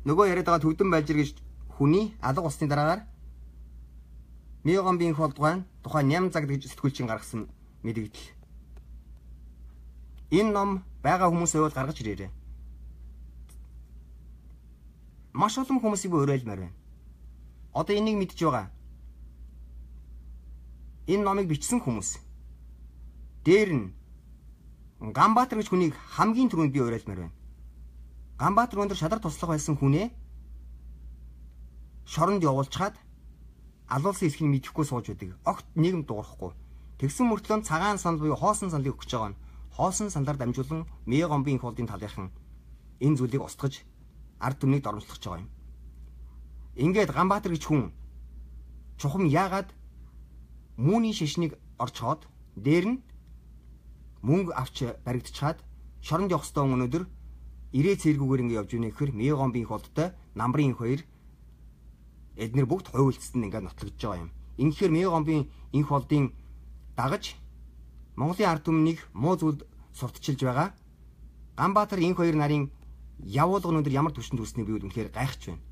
нөгөө яриад байгаа Төвдөн Балжир гэж хүний алга усны дараагаар Меогомбын холдгойн тухайн ням цаг гэж сэтгүүлчин гаргасан мэдээлэл. Энэ ном байгаа хүмүүсээ бол гаргаж ирээрэй. Маш олон хүмүүсийг уриалмаар байна. Одоо энийг мэдж байгаа. Энэ номыг бичсэн хүмүүс. Дээр нь Ганбаатар гэж хүнийг хамгийн түрүүнд би уриалмаар байна. Ганбаатар өндөр шадар туслах байсан хүнээ шоронд явуулчаад алуулсан хэсгийг мэдэхгүй сууж байдаг. Огт нийгэм дуурахгүй. Тэгсэн мөртлөө цагаан санал буюу хоосон саналыг өгч байгаа нь хоосон саналаар дамжуулан Меогомбын холдын талынхан энэ зүйлийг устгаж ард түмнийг дормжлох байгаа юм. Ингээд Ганбаатар гэж хүн чухам яагаад мууны шишнийг орчоод дээр нь мөнгө авч баригдчихад шоронд явах ёстой өнөөдөр ирээ цэргүүгээр ингэ явж ийнэ гэхээр Меогомбын холдтой намрын 2 эднэр бүгд хувь үлдсэнд ингээд нотлогдож байгаа юм. Ингэхээр Мегомбын энх болдын дагаж Монголын ард түмнийг муу зүйлд сурталчилж байгаа. Ганбаатар энх хоёр нарын явуулга өнөдөр ямар түвшинд хүрснийг би үнэхээр гайхаж байна.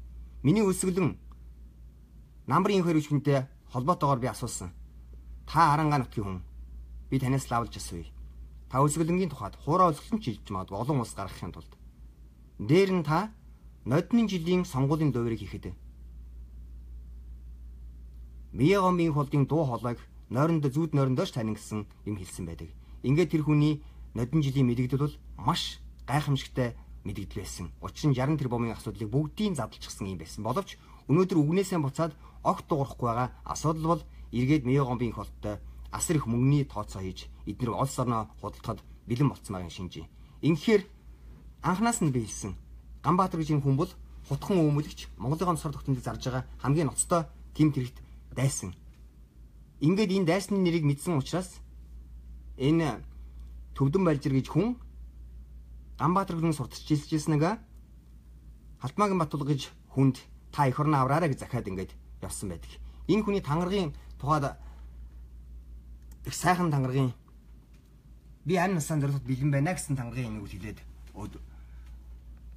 Миний өсгөлөн намрын энх хоёр хүнтэй холбоотойгоор би асуусан. Та Арангаа нутгийн хүн. Би танаас лавлж асууя. Та өсгөлөнгийн тухайд хуурай өсгөлөн ч хэлж магадгүй олон улс гаргахын тулд. Дээр нь та нодны жилийн сонгуулийн дуурийг хийхэд Мегомбын холдын дуу хоолойг нойрондоо зүүд нойрондооч тань гэсэн юм хэлсэн байдаг. Ингээд тэр хүний нодны жилийн мэдэгдэл бол маш гайхамшигтай мэдэгдэл байсан. Учир нь 60 тэрбумын асуудлыг бүгдийг задлчихсан юм байсан. Боловч өнөөдөр үгнээсээ буцаад огт дуурахгүй байгаа асуудал бол эргээд Мегомбын холдтой асар их мөнгөний тооцоо хийж эдгээр улс орноо худалдахад бэлэн болцсон байгаа шинжээ. Ингэхээр анханаас нь би хэлсэн Ганбаатар гэж энэ хүн бол хутхан өөмөлөгч Монголын цор тогтнолыг зарж байгаа хамгийн ноцтой тим тэрэгт дайсан. Ингээд энэ дайсны нэрийг мэдсэн учраас энэ Төвдөн Балжир гэж хүн Ганбаатар хүн сурталчилжсэн нэг Халтмаагийн Батул гэж хүнд та эх орноо авраарай гэж захиад ингээд явсан байдаг. Энэ хүний тангаргийн тухайд их сайхан тангаргийн би амь насанд дөрөвт бэлэн байна гэсэн тангаргийн энийг хэлээд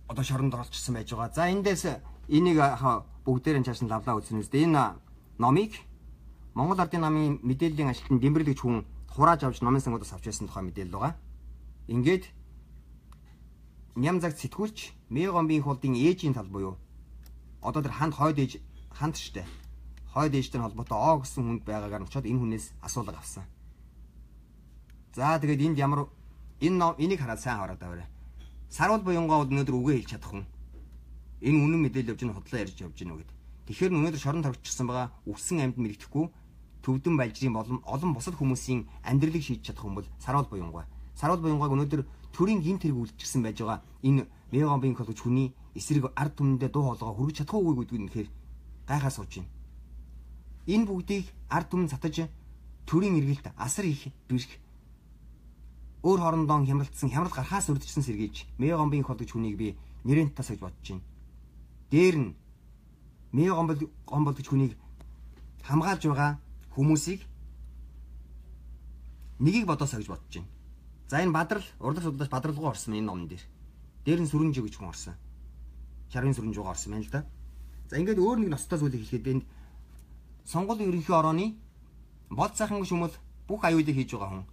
одоо шоронд оролцсон байж байгаа. За эндээс энийг бүгдээрээ цааш нь лавлаа үзсэн үстэй. Энэ номыг Монгол Ардын намын мэдээллийн ажилтны Дэмбэрлэгч хүн хурааж авч номын сангуудаас авч байсан тухай мэдээлэл байгаа. Ингээд ням загт сэтгүүлч Мегомбын холдын ээжийн тал буюу одоо тэр ханд хойд ээж ханд штэ. Хойд ээжтэй холбоотой О гэсэн хүнд байгаагаар очиод энэ хүнээс асуулга авсан. За тэгээд энд ямар энийг хараад сайн хараад аваарай. Сарвал буюнгоо өнөөдөр үгээ хэлж чадах хүн. Энэ үнэн мэдээлэл явж ийн худлаа ярьж явж ийн үгэд. Тэгэхээр өнөөдөр шорон тавьчихсан байгаа үгсэн амьд мэрэгдэхгүй Төвдөн Балжирын болон олон бусад хүмүүсийн амьдралыг шийдэж чадах хүн бол Сарвал буюнгоо. Сарвал буюнгоог өнөөдөр төрийн гинт хэрэг үлдчихсэн байж байгаа энэ Мегомбын холбогч хүний эсрэг ард түмэндээ дуу хоолойгоо хүргэж чадах уугүй гэдгийг нэхэр гайхаа сууж байна. Энэ бүгдийг ард түмэн цатаж төрийн эргэлт асар их бэрх өөр хоорондоо хямралцсан хямрал гарахаас үрдчихсэн сэргийж Мегомбын холбогч хүнийг би нэрэнт тас гэж бодож байна. Дээр нь Мегомболч хүнийг хамгаалж байгаа хүмүүсийг нэгийг бодоосаа гэж бодож байна. За энэ Бадрал урдас удаас Бадралгоо орсон энэ номон дээр. Дээр нь Сүрэнжи гэж хүн орсон. Шарын Сүрэнжигаа орсон байна л да. За ингээд өөр нэг ностой зүйлийг хэлэхэд энд сонгуулийн ерөнхий орооны бод сайхан гүшмөл бүх аюулыг хийж байгаа хүн.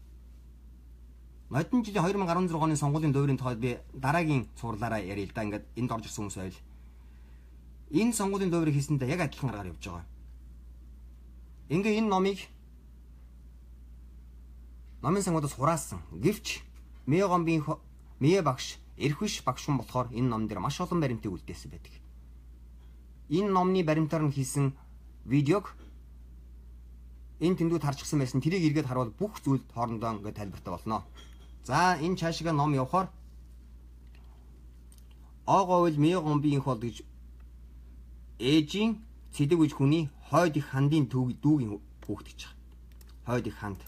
Нодон жилийн 2016 оны сонгуулийн дуурийн тухайд би дараагийн цуурлаараа ярил л да. Ингээд энд орж ирсэн хүмүүс байл. Энэ сонгуулийн дуурийг хийсэндээ яг адилхан аргаар явж байгаа. Ингээ энэ номыг номын сангуудаас хураасан. Гэвч Мегомбын Мие багш эрхвиш багш хүн болохоор энэ ном дээр маш олон баримтыг үлдээсэн байдаг. Энэ номны баримтаар нь хийсэн видеог энэ тэндүүд харчихсан байсан. Тэрийг эргээд харуул бүх зүйл хоорондоо ингээд тайлбартай болно. За энэ цаашгаа ном явахаар Оговл Мегомбын хол гэж ээжийн цэдэг үж хүний хойд их хандын дүүгийн хүүхэд гэж байгаа. Хойд их ханд.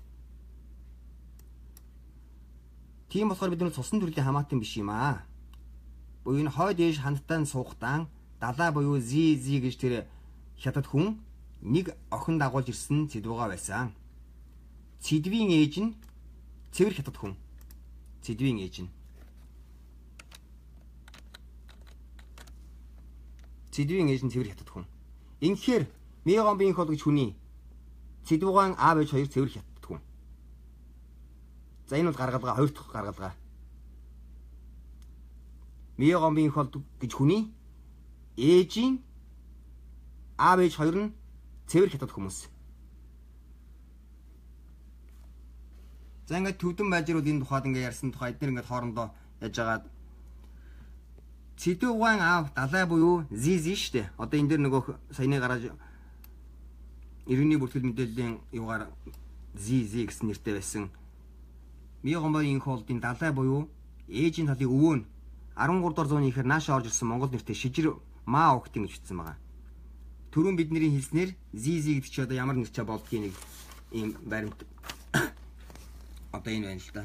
Тийм болохоор бид нар цусан төрлийн хамаатан биш юм аа. Буюу энэ хойд ээж хандтаа суугтаан далаа буюу зи гэж тэр хятад хүн нэг охин дагуулж ирсэн цэдвүүгээ байсан. Цэдвийн ээж нь цэвэр хятад хүн. Цэдвийн ээж нь. Цэдвийн ээж нь цэвэр хятад хүн. Ингэхээр Мегомбын хол гэж хүний цэдвүүгаан аав ээж хоёр цэвэр хятад хүн. За энэ бол гаргалгаа хоёр дахь гаргалгаа. Мегомбын хол гэж хүний ээжийн аав ээж хоёр нь цэвэр хятад хүмүүс. За ингээд Төвдөн Балжирууд энэ тухайд ингээд ярьсан тухай эдгээр ингээд хоорондоо яж агаад Цэдвүүгаан аав далай буюу зи штэ. Одоо энэ дээр нөгөө саяны гараж иргэний бүртгэл мэдээллийн юугаар зи гэсэн нэртэй байсан. Мегомбын холдын далай буюу ээжийн талын өвөө нь 13 дугаар зууны ихэр нааша орж ирсэн Монгол нэртэй шижир маа огтын гэж бичсэн байгаа. Түрүүн бидний хэлснээр зи гэдэг чи одоо ямар нэрчээ болдгийг нэг ийм баримт одоо энэ байна л да.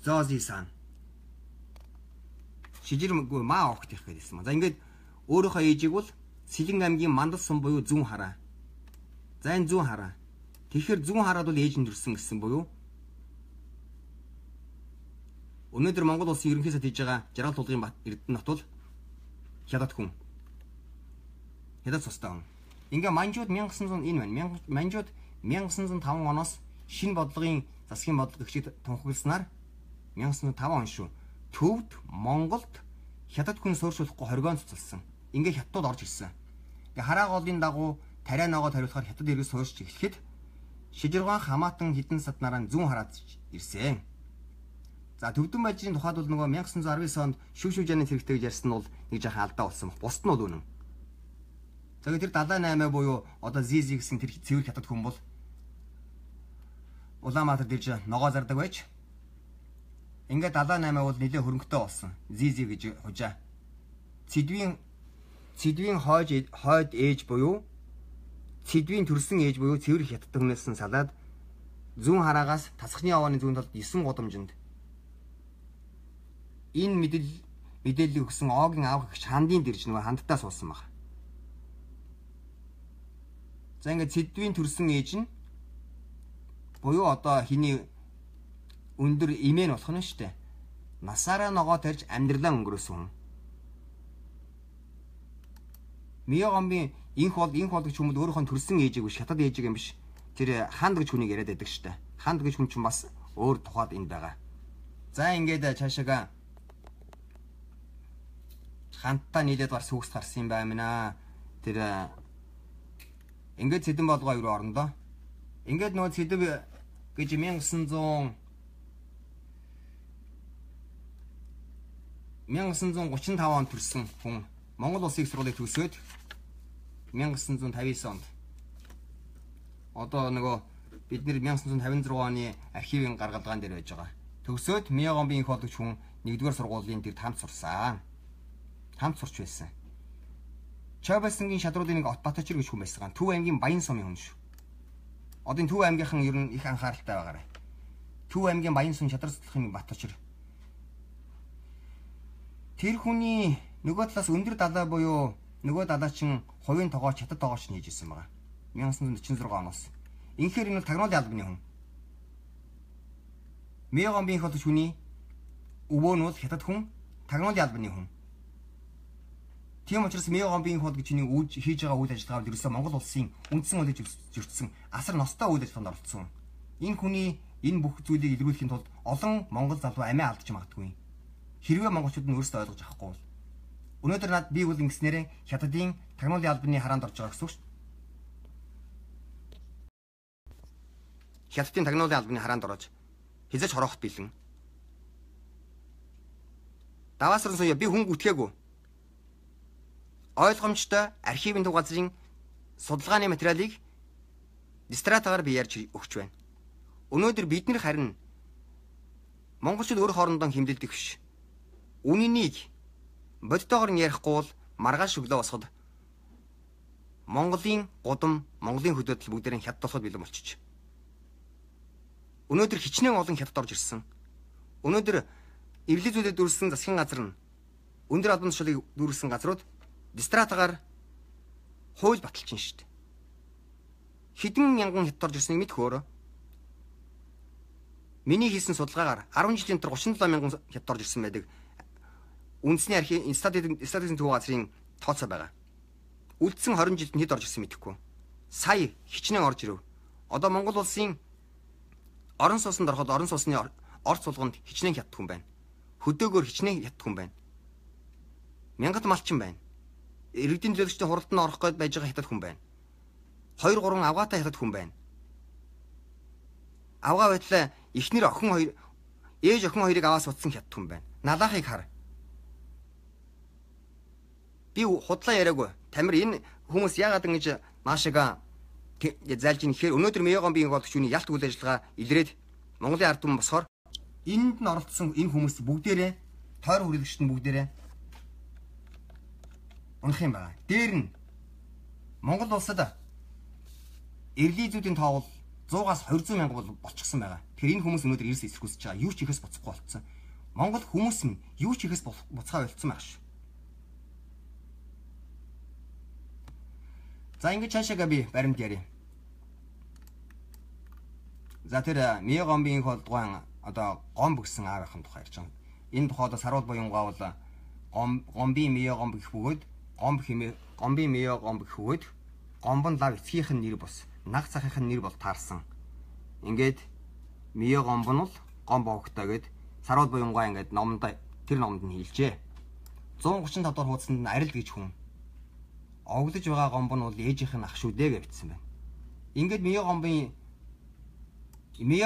Зоози-сан. Шижир маа огт их гэсэн юм. За ингээд өөрийнхөө ээжийг бол Сэлэн аймгийн Мандал сум буюу зүүн хараа. За энэ зүүн хараа. Тэгэхээр зүүн хараад бол ээж нь төрсөн гэсэн буюу өнөөдөр Монгол улсын ерөнхий сайд хийж байгаа Жаргал тулгын Эрдэнэт бол хятад хүн. Хятад цустай хүн. Ингээ манжууд 1900 энэ байна. Манжууд 1905 оноос шинэ бодлогын засгийн бодлого өгчид тунхагласнаар 1905 он шүү. Төвд Монголд хятад хүн суурьшуулахгүй хоргоон цуцалсан. Ингээ хятадууд орж ирсэн. Ингээ хараа голын дагуу тариа ногоо тариулахаар хятад иргэн суурьж эхлэхэд Шижиргаан хамаатан хідэн саднараа зүүн хараад ирсэн. За төвдөн бажийн тухайд бол нөгөө 1919 онд шүүшүү жанын хэрэгтэй гэж ярьсан нь бол нэг жаахан алдаа болсон баг. Бусд нь бол үнэн. За тэр 78 буюу одоо Зизи гэсэн тэр цэвэр хятад хүн бол Улаанбаатар дэж ногоо зардаг байж ингээд 78 бол нэлээ хөрөнгөтэй болсон. Зизи гэж хужаа. Цэдвийн хойд ээж буюу цэдвийн төрсөн ээж буюу цэвэр хятад хүнээс нь салаад зүүн хараагаас тасхны овооны зүүн талд 9 гудамжинд энэ мэдээллийг өгсөн Огийн аав гэгч хандын дэрж нөгөө хандтаа суусан баг. За ингээд цэдвийн төрсөн ээж нь буюу одоо хиний өндөр имэн болох нь штэ. Насаараа ногоо тарьж амьдралаа өнгөрөөсөн хүн. Миогомбын инх бол гэж хүмүүс өөрийнхөө төрсэн ээжийг биш хятад ээжийг юм биш. Тэр ханд гэж хүнийг яриад байдаг штэ. Ханд гэж хүн чинь бас өөр тухайд энд байгаа. За ингээд цаашаага хантаа нийлээд бар сүгс гарсан юм байна. Тэр ингээд цэдэн болгоо юу орондоо. Ингээд нөгөө цэдэв гэж 1935 онд төрсэн хүн Монгол улсын их сургуулийг төгсөөд 1959 онд одоо нөгөө бид нэр 1956 оны архивын гаргалгаан дээр байж байгаа. Төгсөөд Миогомбын их болгоч хүн 1-р сургуулийн тэр тамд сурсан. Тамд сурч байсан. Чабасангийн шадруудын нэг Отбаточир гэж хүн байсан. Төв аймгийн Баян сумын хүн шүү. Одоо энэ Төв аймгийнхан ер нь их анхааралтай байгаарай. Төв аймгийн Баян сум шадар судлахын Баточир. Тэр хүний нөгөө талаас өндөр далай буюу нөгөө далай чин хувийн тогооч хятад тогооч нь хийж исэн байгаа. 1946 оноос. Инхээр энэ бол тагнуулын албаны хүн. Миогомбын их болгоч хүний өвөө нь бол хятад хүн, тагнуулын албаны хүн. Тийм учраас Миогомбын их болгоч хүний хийж байгаа үйл ажиллагаанд ерөөсөө Монгол улсын үндсэн үйл зөрчсөн асар ностой үйл ажиллагаанд оролцсон. Энэ хүний энэ бүх зүйлийг илрүүлэхийн тулд олон монгол залуу амиа алдаж магадгүй. Хэрвээ монголчууд нь өөрсдөө ойлгож авахгүй бол өнөөдөр над би бол ингэснээрээ хятадын тагнуулын албаны хараанд орж байгаа гэсэн үг шүү. Хятадын тагнуулын албаны хараанд орож хязгаарч хороохт бэлэн. Даваасран соёо би хүн гүтгээгүй. Ойлгомжтой архивын төв газрын судалгааны материалыг дистратагаар би ярьж өгч байна. Өнөөдөр бид нар харин монголчууд өөр хоорондоо хэмдэлдэг биш. Үнэнийг бодтойгоор нь ярихгүй бол маргааш өглөө босоход Монголын гудам, Монголын хөдөөдөл бүгдээрээ хятад болоход бэлэн болчих. Өнөөдөр хичнээн олон хятад орж ирсэн. Өнөөдөр эвлэг зүйлээ дүүрсэн засгийн газар нь өндөр албан тушаалыг дүүрсэн газрууд дистратагаар хууль баталж чинь шүү дээ. Хэдэн мянган хятад орж ирснийг мэдэх өөрөө. Миний хийсэн судалгаагаар 10 жилийн дотор 37 мянган хятад орж ирсэн байдаг. Үндэсний архив статистикийн төв газрын тооцоо байгаа. Үлдсэн 20 жилд хэд орж ирсэн мэдэхгүй. Сая хичнээн орж ирв. Одоо Монгол улсын орон сууцнд ороход орон сууцны орц сулганд хичнээн хятад хүн байна. Хөдөөгөр хичнээн хятад хүн байна. Мянгат малчин байна. Иргэдийн төлөөлөгчдийн хуралд нь орох гээд байж байгаа хятад хүн байна. 2-3 авгаатай хятад хүн байна. Авгаа байтлаа эхнэр охин хоёр ээж охин хоёрыг аваас утсан хятад хүн байна. Налахыг хар. Би худлаа яриаггүй. Тамир энэ хүмүүс яагаад ингэж наашаага зайлж ийн гэхээр өнөөдөр Миогомбын болгоч хүний ялт үйл ажиллагаа илрээд Монголын ард түмэн босохоор энд нь оролцсон энэ хүмүүс бүгдээрээ тойрон хүрээлэгчд нь бүгдээрээ унах юм байна. Дээр нь Монгол улсад эрлизүүдийн тоо бол 100-аас 200 мянга болчихсон байгаа. Тэгэхээр энэ хүмүүс өнөөдөр эрс эсрэгүүсэж байгаа. Юу ч ихээс буцахгүй болцсон. Монгол хүмүүс нь юу ч ихээс буцаа болцсон байх шүү. За ингэж цаашаага би баримт ярив. За тэр Мио гомбын хол тухайн одоо гомб гэсэн аавынхын тухай ярьж байгаа. Энэ тухайд саруул буюнгаа бол гомбын Мио гомб гэх бөгөөд гомбын Мио гомб гэх бөгөөд гомбон лав эцгийнх нь нэр бос. Наг цахих нь нэр бол таарсан. Ингээд Мио гомб нь бол гомб овогтой гэд саруул буюнгаа ингээд тэр номонд нь хэлжээ. 135 дахь хуудсанд нь арил гэж хүн овогдож байгаа гомб нь бол ээжийнх нь ах шүү дээ гэж бичсэн байна. Ингээд Мио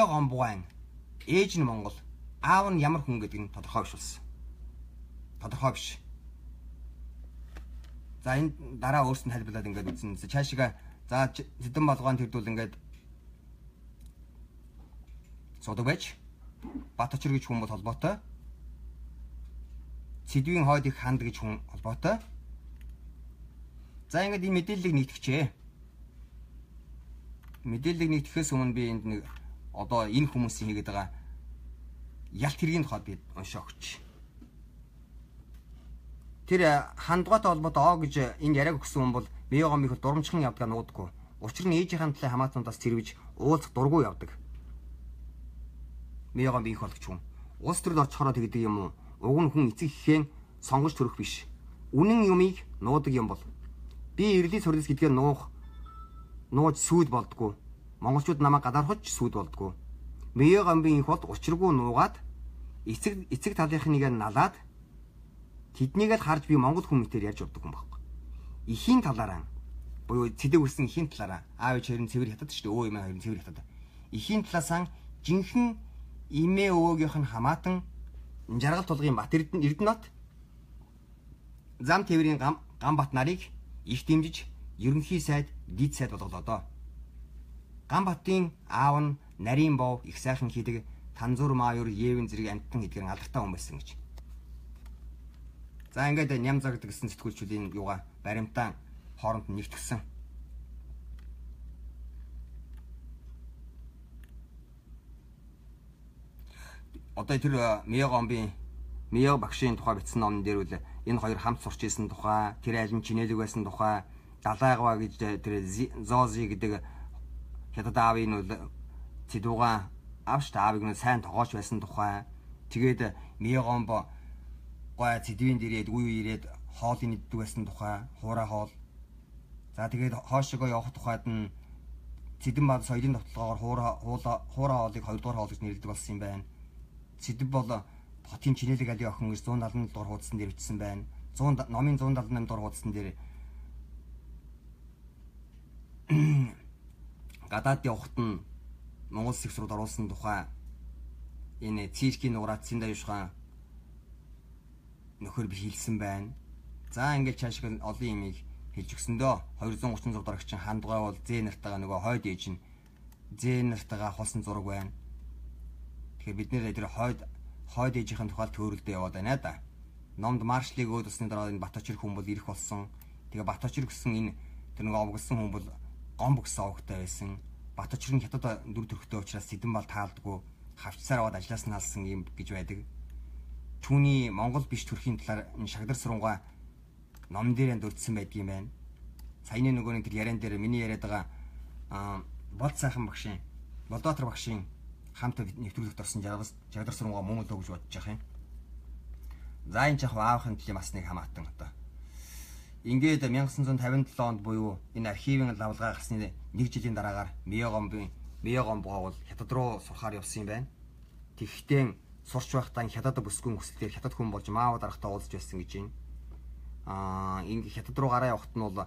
гомбын ээж нь Монгол, аав нь ямар хүн гэдэг нь тодорхой биш болсон. Тодорхой биш. За энэ дараа өөрсөнд тайлбарлаад ингээд үзэн. Цаашгаа за Сэдэн болгоон тэрдүүл ингээд судаг байж Бат очир гэж хүн бол холбоотой. Сэдвийн хойд их ханд гэж хүн холбоотой. За ингээд энэ мэдээллийг нэгтгэжээ. Мэдээллийг нэгтгэхээс өмнө би энд нэг одоо энэ хүмүүсийн хийгээд байгаа ялт хэргийн тухайд би уншаа өгч. Тэр хандгаатай холбоотой оо гэж энэ яриаг өгсөн хүн бол Мио гомбыг дурамчхан явдгаа нуудаггүй. Учир нь ээжийнхэн талын хамаатнуудаас тэрвэж уулзах дургүй явдаг. Мио гомбыг болгоч хүн. Улс төрөл орчхороо тэгдэг юм уу? Уг нь хүн эцэг ихэн сонгож төрөх биш. Үнэн юмыг нуудаг юм бол би эрлийн сурлис гэдгээр нууж сүйд болдгоо. Монголчууд намайг гадаархаж сүйд болдгоо. Мио гомбын их бол учиргүй нуугаад эцэг талынхныг налаад тэднийг л харж би монгол хүмүүстээр ярьж өгдөг юм байна. Ихийн талаараа буюу цэдэг үсэн ихийн талаараа аав ээж хоёрын цэвэр хятад шүү дээ. Өө эмээ хоёрын цэвэр хятад. Ихийн талаасаа жинхэнэ эмээ өвөөгийнх нь хамаатан жаргал тулгын Бат Эрдэнэт зам тээврийн Ганбат нарыг их дэмжиж ерөнхий сайд дид сайд болголоо. Ганбатын аав нь нарийн бов их сайхан хийдэг танзуур мааюр Евэн зэрэг амттан эдгэр алдартай хүн байсан гэж. За ингээд ням зардаг гэсэн сэтгүүлчүүдийн юугаа баримтаа хооронд нь нэгтгэсэн. Одоо тэр Мио багшийн тухай бичсэн номн дээр үл энэ хоёр хамт сурч ирсэн тухай, тэр аль нь чинэлэг байсан тухай, Далайгва гэж тэр Зози гэдэг хятад аавын үл Цэдугаан авч аавыг нь сайн тогооч байсан тухай. Тэгээд Мио гомбо гой цэдвийн дээрээд үе ирээд хоолыг иддэг байсан тухай, хуурай хоол. За тэгээд хоошогоо явах тухайд нь Цэдэн бад соёлын тогтолгоор хуурай хоолыг 2 дугаар хоол гэж нэрлэдэг болсон юм байна. Цэдэн бол хотын чинэлэг алийн охин гэж 177 дугаар хуудсан дээр бичсэн байна. Номын 178 дугаар хуудсан дээр гадаад явахт нь Монгол сэвсрүүд оруулсан тухай энэ циркийн нуграад Цэндаюшхан нөхөр би хэлсэн байна. За ингээд цаашаа олон юмыг хэлж өгсөндөө 236 дарагчин хандгай бол Зэ нартайгаа нөгөө хойд ээж нь Зэ нартайгаа холсон зураг байна. Тэгэхээр бид нэр тэр хойд ээжийн тухайд төөрөлдөө яваад байна да. Номд маршлыг өөдсөний дараа энэ Бат очир хүн бол ирэх болсон. Тэгээ Бат очир гэсэн энэ тэр нөгөө овгсон хүн бол гомб гэсэн овогтой байсан. Бат очир нь хятад дүр төрхтэй учраас Сэдэн бал таалдгүй хавцсаар аваад ажлаас нь алсан юм гэж байдаг. Түүний Монгол биш төрхийн талаар шагдар сургуунгаа ном дээр дурдсан байдаг юм байна. Саяны нөгөөний тэр яриан дээр миний яриад байгаа Болд сайхан багшийн Болдоотор багшийн хамт нэвтрүүлэгт орсон жагдар сургуунгаа мөн л гэж бодож байгаа юм. За энэ жах аавахын төлөв бас нэг хамаатан одоо. Ингээд 1957 онд буюу энэ архивын лавлгаа гарсны 1 жилийн дараагаар Мио гомбоо бол хятад руу сурахаар явсан юм байна. Тэгэхдээ сурч байхдаа хятад бүсгүйн хүслээр хятад хүн болж маав дарахтаа уулзж байсан гэж байна. Ингээ хятад руу гараа явахт нь бол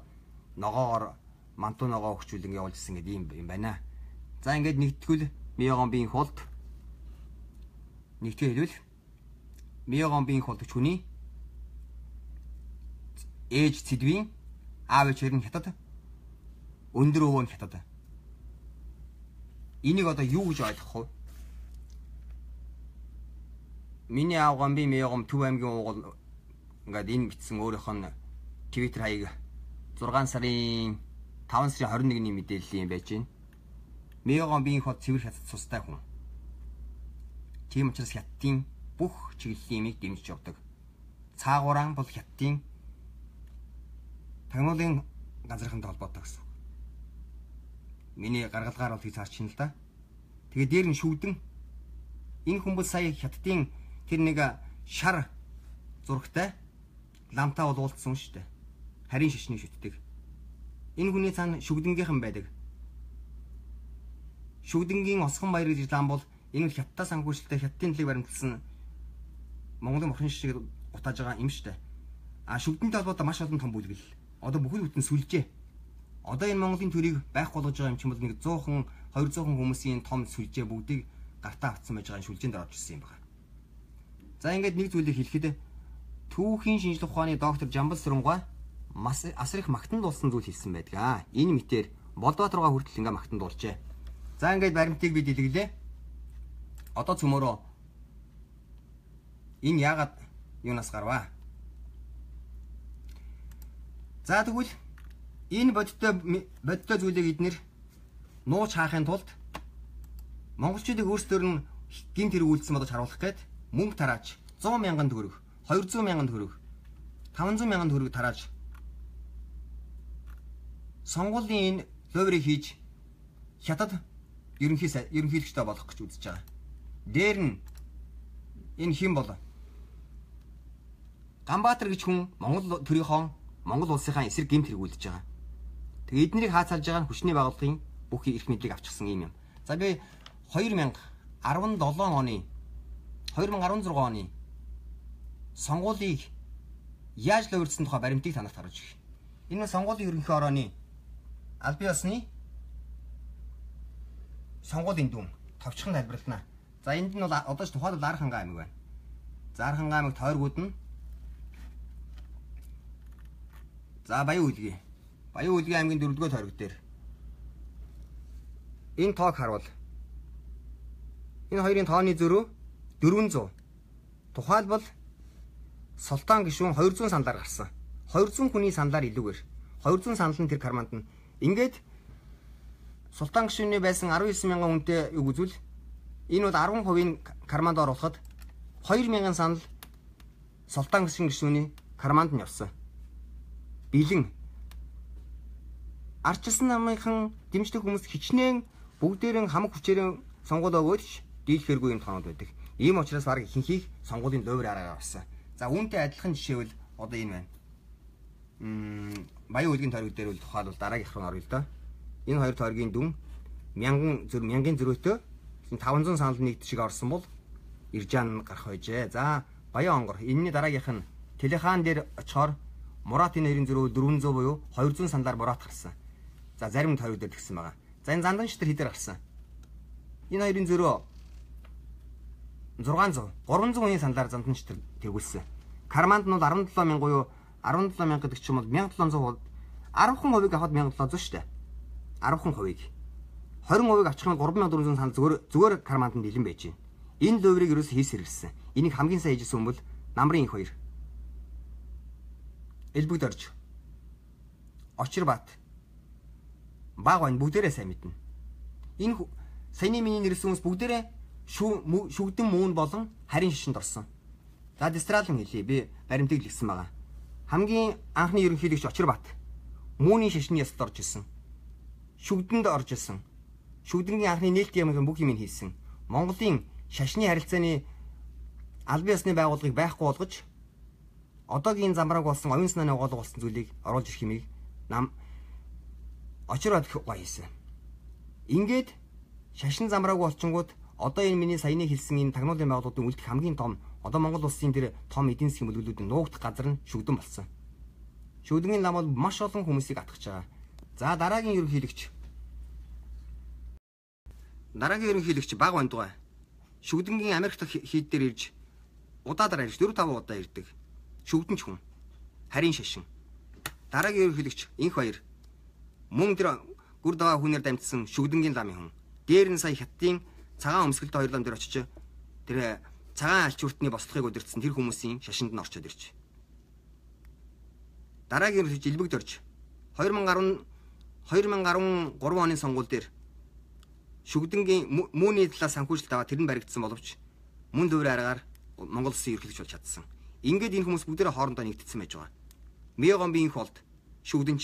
ногоогоор мантуу ногоо өгчүүл ингээ уулзсан гэдэг юм байна. За ингээд нэгтгэл Мио гомбын холд нэгтгэл хэлвэл Мио гомбын холд хүний ээж Цэдвийн аав ээж нь хятад өндөр өвөө нь хятад. Энийг одоо юу гэж ойлгох вэ? Миний аав гомбын Мио гом Төв аймгийн уугуул ингээд энэ бичсэн өөрийнх нь Twitter хаяг 6 сарын 5 сарын 21-ний мэдээлэл юм байж байна. Мио гомбын хот цэвэр хятад цустай хүн. Тийм учраас хятадын бүх чиглэлийн юмыг дэмжиж явдаг. Цаагууран бол хятадын тагнуулын газрынхантай холбоотой гэсэн. Миний гаргалгаар бол тийж харж байна л да. Тэгээ дээр нь шүгдэн энэ хүмүүс сая хятадын тэр нэг шар зурагтай ламтаа бол уулдсан шүү дээ. Харин шишнийг шүтдэг. Энэ хүний цаана шүгдэнгийнхэн байдаг. Шүгдэнгийн осгон баяр гэж лам бол энэ хятадтай санхүүжилттэй хятадын төлөв баримтлсан Монголын морхон шишийг гутааж байгаа юм шүү дээ. Шүгдэнтэй холбоотой маш олон том бүлгэл. Одоо бүхэл бүтэн сүлжээ. Одоо энэ Монголын төрийг байхгүй болгож байгаа юм чинь бол нэг 100хан 200хан хүмүүсийн том сүлжээ бүгдийг гартаа авцсан байж байгаа сүлжээнд орж ирсэн юм байна. За ингээд нэг зүйлийг хэлэхэд түүхийн шинжлэх ухааны доктор Жамбал Сүрэнгүй асар их магтан дуулсан зүйл хэлсэн байдаг. Энэ мэтээр Болбаатаргаа хүртэл ингээ магтан дуулжээ. За ингээд баримтыг бид дэлгэлээ. Одоо цөмөрөө энэ яагаад юунаас гарваа? За тэгвэл энэ бодиттой зүйлийг эднэр нууж хаахын тулд монголчуудыг өөрсдөр нь гинт хэрэг үйлдсэн бодож харуулах гээд мөнгө тарааж 100,000 төгрөг, 200,000 төгрөг, 500,000 төгрөг тарааж сонгуулийн энэ ловрыг хийж хятад ерөнхийлөгчтэй болох гэж үзэж байгаа. Дээр нь энэ хэн бол? Ганбаатар гэж хүн Монгол төрийнхөө Монгол улсынхаа эсрэг гэмт хэрэгүүлж байгаа. Тэгээ эднийг хаацалж байгаа нь хүчний байгууллагын бүх эрх мэдлийг авчихсан юм. За би 2016 оны сонгуулийг яаж ловирдсан тухай баримтыг танарт харуулж өгье. Энэ нь сонгуулийн ерөнхий орооны аль бие усны сонгуулийн дүн товчхон тайлбарлана. За энд нь бол одоо ч тухайлбал Архангай аймаг байна. За Архангай аймаг тойргууд нь за Баян Үлгий аймгийн 4-р тойрог дээр энэ тоог харуул. Энэ хоёрын тооны зөрүү 400. Тухайлбал Султан гишүүн 200 саналаар гарсан. 200 хүний саналаар илүүгээр 200 санал нь тэр карманд нь ингээд Султан гишүүний байсан 19,000 хүнтэй үг үзвэл энэ бол 10%-ийн карманд оруулахад 2,000 санал Султан гишүүний карманд нь явсан. Бэлэн арчилсан намынхан дэмждэг хүмүүс хичнээн бүгдээрэн хамаг хүчээрэн сонгуул өгөөч дийлэхэргүй юм тоонод байдаг. Ийм учраас баг ихэнхийг сонгуулийн ловер араагаар авсан. За үүнтэй адилхан жишээвэл одоо энэ байна. Баян Үлгийн тойрог дээр бол тухайлбал дараагийн руу орё л доо. Энэ хоёр тойргийн дүн мянган зөрөөтэй 500 санал нэгд шиг орсон бол Иржаан гарах байжээ. За Баян онгор энэний дараагийнх нь телехаан дээр очихоор Муратын нэрийн зөрөө 400 буюу 200 саналаар Мурат гарсан. За зарим тойрог дээр тэгсэн байгаа. За энэ Зандан шитэр хідээр гарсан. Энэ хоёрын зөрөө 600 300 хүний саналаар Зандан шитэр тэргүүлсэн. Карманд нь бол 17,000 буюу 17,000 гэдэг ч юм бол 1,700 10% авахд 1,700 шүү дээ. 10%. 20% авчих нь 3,400 санал зүгээр карманд нь бэлэн байж байна. Энэ ловрыг ерөөсө хийс хэрэглэсэн. Энийг хамгийн сайн хийжсэн хүн бол намрын их хоёр. Элбэг дорж. Очирбат. Баг байна бүгдээрээ сайн мэднэ. Энэ саяны миний нэрсэн хүмүүс бүгдээрээ шүгдэн мөн болон харин шишинд орсон. За дистралын хэлье. Би баримтыг хэлсэн байгаа. Хамгийн анхны ерөнхийлөгч Очирбат мөний шишний ясалд орж исэн. Шүгдэнд орж исэн. Шүгдэнгийн анхны нээлтийн юм бүх юм хийсэн. Монголын шашны харилцааны аль бие усны байгууллагыг байхгүй болгож одоогийн замбрааг болсон оюун санааны угаалга болсон зүйлийг оруулж ирэх юмыг Очирбат гоё хийсэн. Ингээд шашин замбрааг болчингууд одоо энэ миний саяны хэлсэн энэ тагнуулын байгууллагуудын үлдэх хамгийн том одоо Монгол улсын тэр том эдийн засгийн бүлгэлүүдийн нуугдах газар нь шүгдэн болсон. Шүгдэнгийн лам бол маш олон хүмүүсийг атгах байгаа. За дараагийн ерөнхийлөгч баг бандгаа. Шүгдэнгийн Америк дахь хийд дээр ирж удаадараа ирж 4-5 удаа ирдэг. Шүгдэнч хүн. Харин шашин. Дараагийн ерөнхийлөгч инх баяр. Мөн тэр гүр даваа хүнээр дамжсан шүгдэнгийн ламын хүн. Дээр нь сая хятадын цагаан өмсгөлд хоёр лам дээр очиж тэр цагаан алч хүртний бослохыг удирдсан тэр хүмүүсийн шашинд нь орчод ирж. Дараагийн ерөнхийлөгч Илбэг дорж 2013 оны сонгуул дээр шүгдэнгийн мөний талаас санхүүжилт аваад тэр нь баригдсан боловч мөн дөөр аргаар Монгол улсын ерөнхийлөгч болж чадсан. Ингээд энэ хүмүүс бүгдээрээ хоорондоо нэгдсэн байж байгаа. Мегомби инх болд шүгдэнч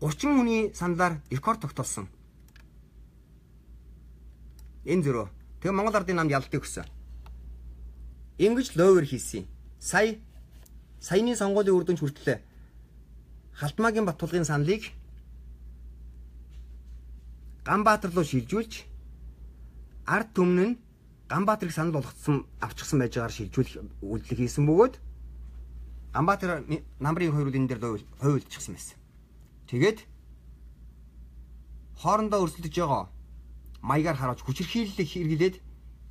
30 хүний саналаар рекорд тогтоосон. Энэ зөрөө. Тэгээ Монгол Ардын намд ялдыг өгсөн. Ингэж ловер хийсэн. Саяны сонгуулийн үр дүнч хүртэл Халтмаагийн Баттулгын саналыг Ганбаатар руу шилжүүлж ард түмэн нь Ганбаатарыг санал болгоцсон авчихсан байж байгаагаар шилжүүлэх үйлдэл хийсэн бөгөөд Ганбаатар намрын 2 энэ дээр хувилчихсан байсан. Тэгээд хоорондоо өрсөлдөж байгаа маягаар харуулж хүчирхийллийг хэрэглээд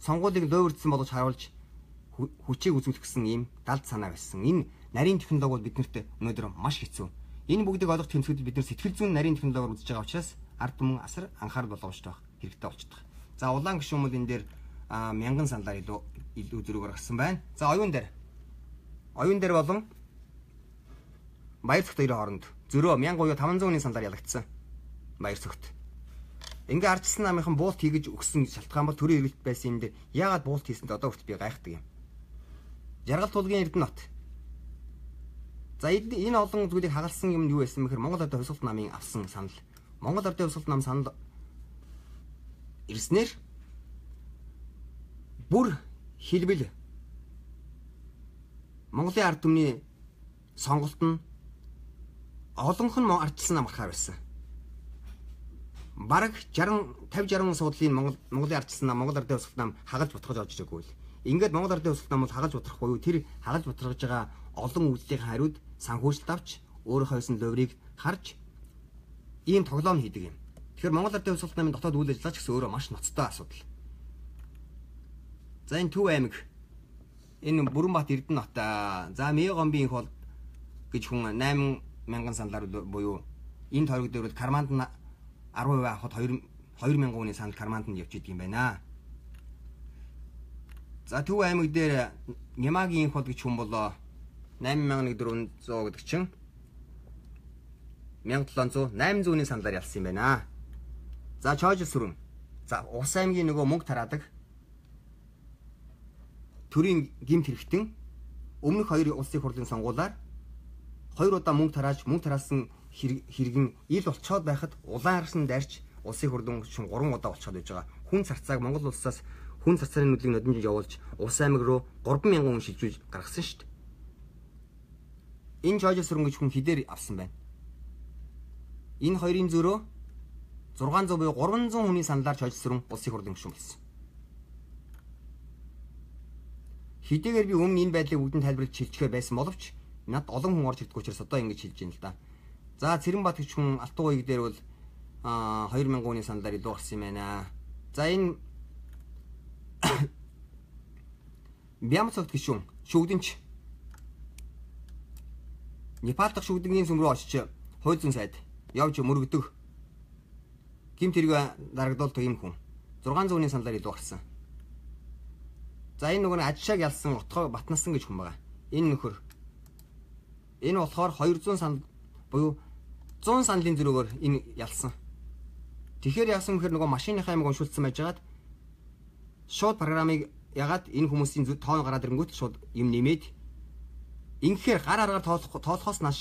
сонгуулийг ловэрдсэн болгож харуулж хүчийг үзүүлэх гэсэн ийм далд санаа байсан. Энэ нарийн технологи бол биднэрт өнөөдөр маш хэцүү. Энэ бүгдийг олох тэмцэлд бид нар сэтгэл зүйн нарийн технологиор үзэж байгаа учраас ард түмэн асар анхаарал болгож байх хэрэгтэй болчихдог. За улаан гишүүн бол энэ дээр 1000 саналаар илүү зөрүүгээр гарсан байна. За оюун дээр болон Баяр цогт хоёрын хооронд зөрөө 1500 хүний саналаар ялагдсан. Баяр цогт. Ингээ ардчилсан намынхан буулт хийгэж өгсөн шалтгаан бол төрийн эргэлт байсан юм дээр яагаад буулт хийсэнд одоо хүртэл би гайхдаг юм. Жаргал тулгийн Эрдэнэт. За энэ олон зүйлийг хагалсан юм юу байсан бэхээр Монгол Ардын хувьсгалт намын авсан санал. Монгол Ардын хувьсгалт нам санал ирснээр бүр хэлбэл Монголын ард түмний сонголт нь олонх нь ардчилсан нам гарахаар байсан. Бараг 50-60 суудлын Монголын ардчилсан нам Монгол Ардын хувьсгалт нам хагалж бутгаж олж ирээгүй л. Ингээд Монгол Ардын хувьсгалт нам бол хагалж бутрах буюу тэр хагалж бутрагж байгаа олон үйлдлийн хариуд санхүүжилт авч өөрийнхөө хийсэн ловрыг харж ийм тоглоом хийдэг юм. Тэгэхээр Монгол Ардын хувьсгалт намын дотоод үйл ажиллагаа ч гэсэн өөрөө маш ноцтой асуудал. За энэ Төв аймаг энэ Бүрэнбаат Эрдэнэт за Мегомбийн хол гэж хүн 8000 саналаар буюу энэ тойрог дээр бол карманд нь 10% авахд 2000 хүний санал карманд нь явж идэг юм байна. За Төв аймаг дээр Нямагийн хол гэж хүн болоо 8400 гэдэг чинь 1700 800-ийн саналаар ялсан юм байна. За Чойж сүрэн. За Ус аймгийн нөгөө мөнгө тараадаг төрийн гимт хэрэгтэн өмнөх 2 улсын хурлын сонгуулиар 2 удаа мөнгө тараасан хэрэгэн ил болцоод байхад улаан арсан дарж улсын хурлын шин 3 удаа болцоод байж байгаа. Хүн царцааг Монгол улсаас хүн царцааны нүдлийг нодимж явуулж Ус аймаг руу 3000 хүн шилжүүлж гаргасан шүү дээ. Энэ Чойж сүрэн гэж хүн хідээр авсан байна. Энэ хоёрын зөрөө 600 буюу 300 хүний саналаар Чойж сүрэн улсын хурлын гишүүн болсон. Хэдийгээр би өмнө энэ байдлыг бүгдэн тайлбарлаж хэлчихээр байсан боловч над олон хүн орж ирдэг учраас одоо ингэж хэлж байна л да. За Цэрэнбаат гэж хүн Алтан гуйг дээр бол 2000 хүний саналаар илүү гарсан юм байна. За энэ Бямцогт гишүүн шүгдэнч Непал дахь шүгдэнгийн сүм рүү очиж хууль зүйн сайд явж мөрөгдөг гимт хэрэг дарагдуулдаг юм хүн 600 хүний саналаар илүү гарсан. За энэ нөгөө ажшааг ялсан отгоо Батнасан гэж хүн байгаа. Энэ нөхөр. Энэ болохоор 200 санал буюу 100 саналын зөрөөгөөр энэ ялсан. Тэгэхээр яасан гэхээр нөгөө машиныхаа аймаг уншуулсан байжгаад шууд програмыг ягаад энэ хүмүүсийн тоон гараад ирэнгүүт шууд юм нэмээд ингэхээр гар аргаар тоолохоос нааш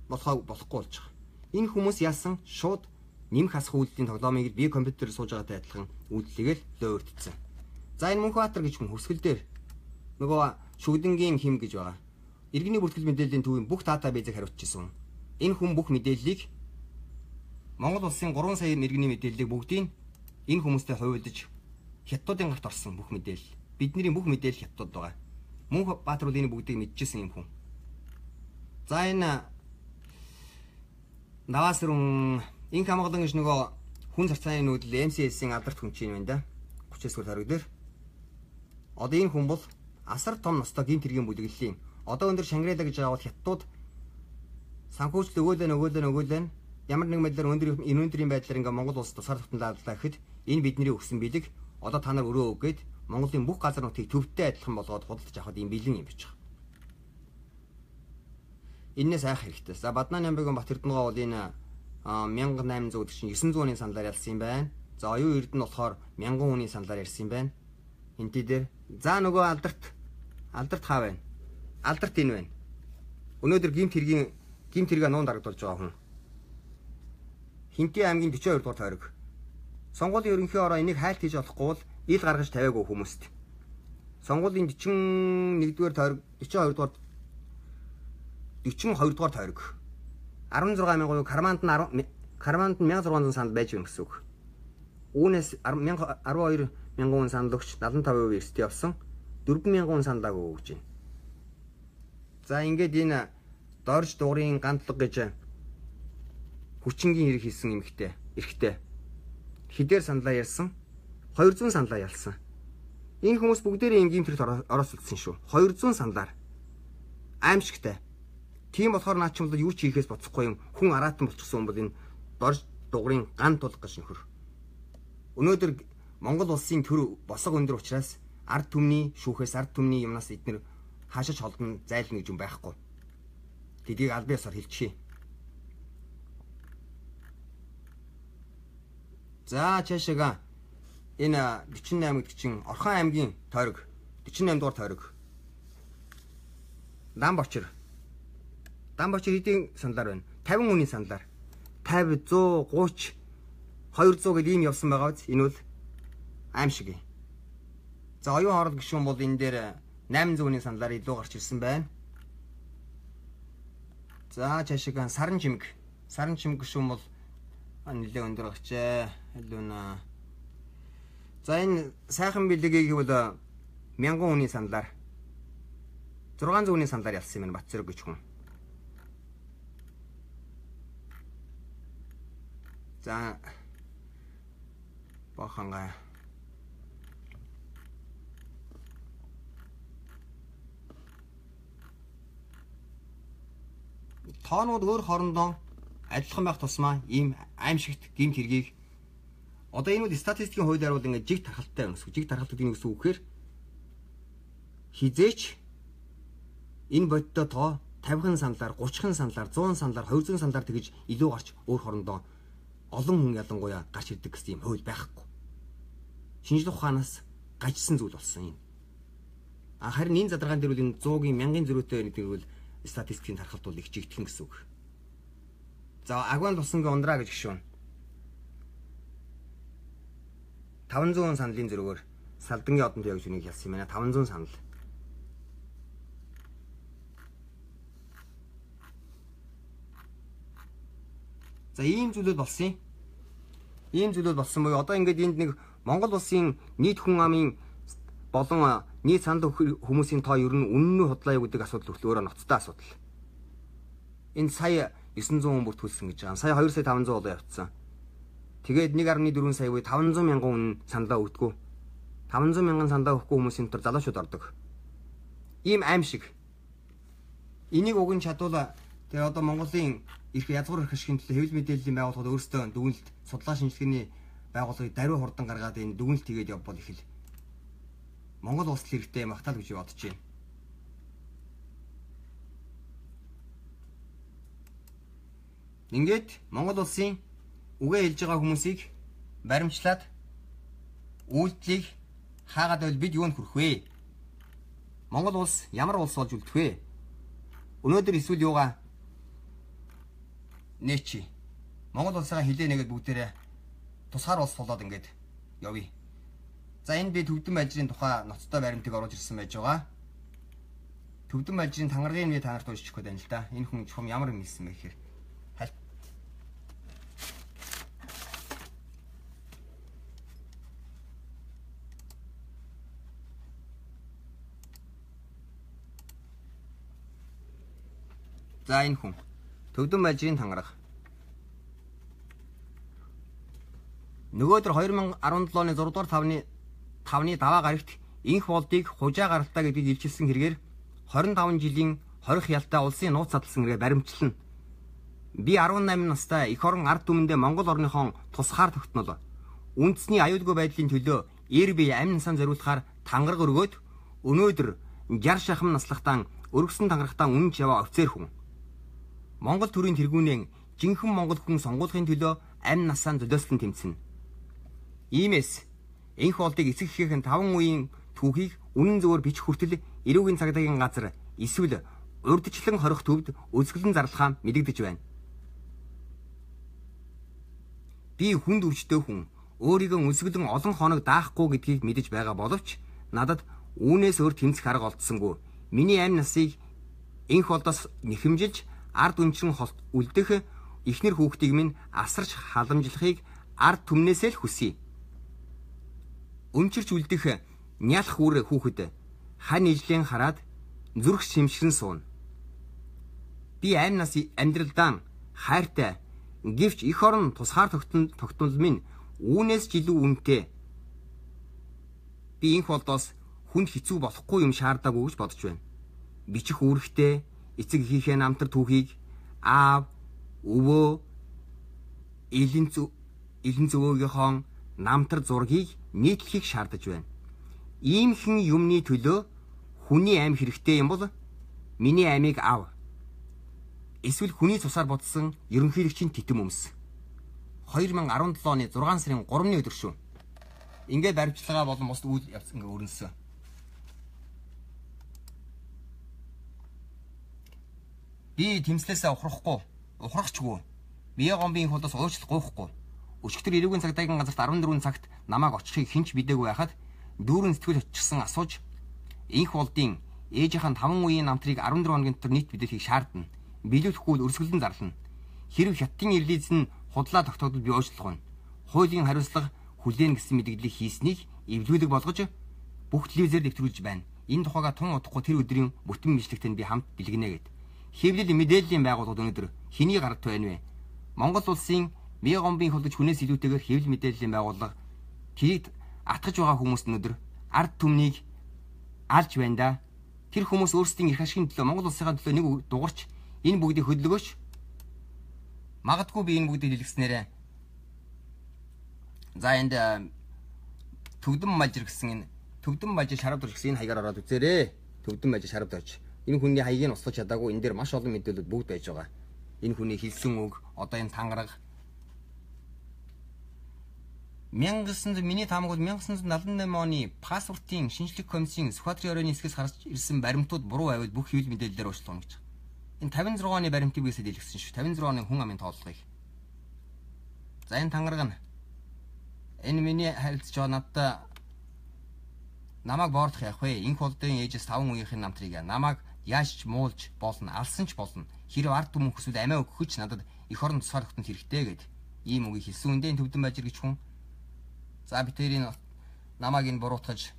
болохгүй болж байгаа. Энэ хүмүүс яасан шууд нэмэх хасах үйлдлийн тоглоомыг би компьютерээр сууж байгаатай адилхан үйлдэлийг л лөөрдсөн. За энэ Мөнхбаатар гэж хүн хөсгөл дээр нөгөө шүгдэнгийн хим гэж байгаа. Иргэний бүртгэл мэдээллийн төвийн бүх датабейзийг хариуцчихсан. Энэ хүн бүх мэдээллийг Монгол улсын 3 сая иргэний мэдээллийг бүгдийг энэ хүмүүстэй хувилдаж хятадуудын гарт орсон бүх мэдээлэл. Бидний бүх мэдээлэл хятадууд байгаа. Мөнхбаатар бол энэ бүгдийг мэдчихсэн юм хүн. За энэ Наваасрын энэ хамгаалан гэж нөгөө хүн зарцааны нүүдэл MCS-ийн алдарт хүн чинь байна да. 39 дугаар тойрог дээр. Одоо энэ хүн бол асар том ностой гимт хэргийн бүлэглэлийн. Одоо өндөр Шангрила гэж байгаа бол хятадууд санхүүжил өгөөлэн ямар нэгэн байдлаар өнөөдрийн байдлаар ингээ Монгол улс тусгаар тогтнолаа гэхэд энэ бидний өгсөн бэлэг одоо та нар өрөө өггээд Монголын бүх газар нутгийг төвтэй адилхан болгоод худалдаж авахд ийм бэлэн юм биш. Энээс айх хэрэгтэй. За Баднаан Ямбагийн Бат Эрдэнэгаа бол энэ 1800 чинь 900-ны саналаар ялсан юм байна. За оюун Эрдэнэ болохоор 1000 хүний саналаар ярьсан юм байна. Энти дээр за нөгөө алдарт хаа байна. Алдарт энэ байна. Өнөөдөр гимт хэрэг нуун дарагдуулж байгаа хүн. Хинтээ аймгийн 42 дугаар тойрог. Сонгуулийн ерөнхий ороо энийг хайлт хийж болохгүй бол ил гаргаж тавиагүй хүмүүст. Сонгуулийн 41 дугаар тойрог 42 дугаар 42 дугаар тойрог. 16,000 карманд 1600 санал байж гэнэ гэсэн үг. Үүнээс 12,000 санал өгч 75% эрсдэл явсан. 4,000 саналааг өгж байна. За ингээд энэ дорж дуурийн гантлаг гэж хүчингийн хэрэг хийсэн эрхтэй. Хідээр саналаа ярьсан. 200 саналаа ялсан. Энэ хүмүүс бүгдээрээ энгийн төрөлд орооцолдсон шүү. 200 саналаар. Аимшигтай. Тийм болохоор наа чи юу ч хийхээс боцохгүй юм. Хүн араатан болчихсон бол энэ дорж дуурийн ган тулах гэж нөхөр. Өнөөдөр Монгол улсын төр босго өндөр учраас ард түмний шүүхээс ард түмний юмнаас эднэр хаашаач холдно зайлна гэж юм байхгүй. Тэдийг аль биесээр хэлчихье. За чаашаага энэ 48 гэдэг чинь Орхон аймгийн тойрог 48 дугаар тойрог. Дамбочир хэдийн саналаар байна? 50 хүний саналаар. 50, 100, 30, 200 гэдэг ийм явсан байгаа биз? Энэ бол аимшиг. За оюун хоолой гишүүн бол энэ дээр 800-ны саналаар илүү гарч ирсэн байна. За чашиг саран чимэг гишүүн бол нэлээ өндөр гарчээ. Хэлүүнэ. За энэ сайхан билегийг бол 1000 хүний саналаар 600-ны саналаар ялсан юм байна Батцэрэг гэж хүн. За бахангаа тоонууд өөр хоорондоо адилхан байх тусмаа ийм аимшигт гэмт хэргийг одоо энэ бол статистикийн хуулиар бол ингээд жиг тархалтай байна гэсэн. Жиг тархалт гэдэг нь юу гэсэн үг гэхээр хизээч энэ бодиттой тоо 50хан саналаар 30хан саналаар 100 саналаар 200 саналаар тэгж илүү гарч өөр хоорондоо олон хүн ялангуяа гарч ирдэг гэсэн юм хууль байхгүй. Шинжлэх ухаанаас гажсан зүйл болсон юм. Харин энэ задаргаан дээр бол энэ 100-ийн 1000-ын зөрүүтэй гэдэг бол статистикийн тархалт бол их жигдхэн гэсэн үг. За Агван тусангийн ундраа гэж гişүүн. 500 саналын зөрүүгээр Салдангийн одон туяа гэж үнийг хэлсэн юм байна. 500 санал. За ийм зүйлүүд болсон юм. Ийм зүйлүүд болсон буюу одоо ингээд энд нэг Монгол улсын нийт хүн амын болон нийт санал хүмүүсийн тоо ер нь үнэн нь худлаа юу гэдэг асуудал хүртэл өөрөө ноцтой асуудал. Энэ сая 900 хүн бүртгүүлсэн гэж байгаа. Сая 2 сая 500 болоо явцсан. Тэгээд 1.4 сая буюу 500,000 хүн саналаа өгдөггүй. 500,000 саналаа өгөхгүй хүмүүсийн дотор залуучууд ордог. Ийм аимшиг. Энийг уг нь чадвал тэгээ одоо Монголын их язгуур ашигын төлөө хэвлэл мэдээллийн байгууллагууд өөрсдөө дүгнэлт судлаа шинжилгээний байгууллагыг даруй хурдан гаргаад энэ дүгнэлт хийгээд явбал их л Монгол улс хэрэгтэй магтаал гэж бодож байна. Ингээд Монгол улсын үгээ хэлж байгаа хүмүүсийг баримтлаад үйлдэлийг хаагаад байвал бид юунд хүрэх вэ? Монгол улс ямар улс болж үлдэх вэ? Өнөөдөр эсвэл юугаа нээчи. Монгол улсаа хилээ нэгэд бүгдээрээ тусгаар улс болоод ингээд явъя. За энэ би төвдөн балжрын тухай ноцтой баримтыг оруулж ирсэн байж байгаа. Төвдөн балжрын тангаргийн би танарт уншиж өгөх байна л да. Энэ хүн чухам ямар юм хэлсэн бэ гэхээр за энэ хүн Төвдөн балжрын тангараг. Нөгөөдөр 2017 оны 6 дугаар 5-ны даваа гарагт инх болдыг хужаа гаралтаа гэдгийг илчилсэн хэрэгээр 25 жилийн хорих ялтай улсын нууц задлсан хэрэгээр баримтлана. Би 18 настай эх орон ард түмэндээ Монгол орныхон тусгаар тогтнол. Үндэсний аюулгүй байдлын төлөө эр бие амин сан зориулахаар тангараг өргөөд өнөөдөр 60 шахам наслахтан өргөсөн тангарагтаа үнж яваа офицер хүн. Монгол төрийн тэргүүнэн жинхэнэ монгол хүн сонгуулахын төлөө амь насаа золиослон тэмцэнэ. Иймээс энх болдыг эцэг эхийн 5 үеийн түүхийг үнэн зөвөр бичих хүртэл эрүүгийн цагдаагийн газар эсвэл урдчлан хорих төвд үзэсгэлэн зарлахаа мэдэгдэж байна. Би хүнд өвчтөе хүн. Өөрийгөө өнсгөлэн олон хоног даахгүй гэдгийг мэдэж байгаа боловч надад үүнээс өөр тэмцэх арга олдсонгүй. Миний амь насыг энх болдоос нэхэмжилж ард үнчин үлдэх ихнэр хүүхдийг минь асарч халамжлахыг ард түмнээсээ л хүсье. Өмчирч үлдэх нялх үр хүүхэд хань ижлэн хараад зүрх шимшгэн суuna. Би амь нас амьдралдаа хайртай гэвч эх орон тусгаар тогтмол минь үүнээс ч илүү үнэтэй. Би энх болдоос хүнд хэцүү болохгүй юм шаардаагүй гэж бодож байна. Бичих үүрэгтэй эцэг эхийнхээ намтар түүхийг аав, өвөө, элен зөвөөгийнхөө намтар зургийг нийтлэхийг шаардаж байна. Иймхэн юмны төлөө хүний амь хэрэгтэй юм бол миний амийг ав. Эсвэл хүний цусаар бодсон ерөнхийлөгчийн титэм өмс. 2017 оны 6 сарын 3-ны өдөр шүү. Ингээд баримтлагаа болон бусд үйл явц ингээ өрнөсөн. Би тэмцлээсээ ухрахчгүй. Бие гомбын худаас уучлалт гуйхгүй. Өчигдөр эрүүгийн цагдаагийн газарт 14 цагт намайг очихыг хинч бидээгүй байхад дүүрэн сэтгүүл очсон асууж инх болдын ээжийнхэн 5 үеийн намтрыг 14 хоногийн дотор нийт мэдээлхийг шаардна. Биелүүлэхгүй өрсгөлдөн зарлана. Хэрв хятадын ирлиз нь худлаа тогтоодол би уучлах нь. Хуулийн хариуцлага хүлээн гэсэн мэдээллийг хийснийг эвлүүлэг болгож бүх телевизээр нэвтрүүлж байна. Энэ тухайга тун удахгүй тэр өдрийн бүтэн мэдлэгтэн би хамт бэлгэнэ гэд. Хэвлэл мэдээллийн байгууллагууд өнөөдөр хэний гарт байна вэ? Монгол улсын Мие гомбын хөлдөж хүнээс илүүтэйгээр хэвлэл мэдээллийн байгууллага тэрийг атгаж байгаа хүмүүст өнөөдөр ард түмнийг алж байна да. Тэр хүмүүс өөрсдийн эрх ашигын төлөө Монгол улсынхаа төлөө нэг дугарч энэ бүгдийг хөдөлгөөч. Магадгүй би энэ бүгдийг дэлгэснээрээ за энд төвдөн малжир гэсэн энэ төвдөн малжир шарав дурж гэсэн энэ хаягаар ороод үзээрэй. Төвдөн малжир шарав дурж. Энэ хүний хаягийг нь устгаж чадаагүй энэ дээр маш олон мэдээлэл бүгд байж байгаа. Энэ хүний хэлсэн үг одоо энэ тангараг 1978 оны паспортын шинжлэх комиссийн Сүхбаатарын оройн хэсгээс гарч ирсэн баримтууд буруу байвал бүх хэвлэл мэдээллээр уучлах гэж. Энэ 56 оны баримтыг биесээ дэлгэсэн шүү. 56 оны хүн амын тооллогыг. За энэ тангараг нь энэ миний харилцаж байгаа надад намайг боордох яах вэ? Инх болдын ээжээс 5 үеийнхэн намтрыг намайг яаж ч муулж болно, алсан ч болно. Хэрэг ард түмэн хүсвэл амиа өгөхөч надад эх орон тусгаар тогтнол хэрэгтэй гэд. Ийм үгийг хэлсэн үндэ төвдөн бажир гэж хүн. За би тэрийн намайг энэ буруутгаж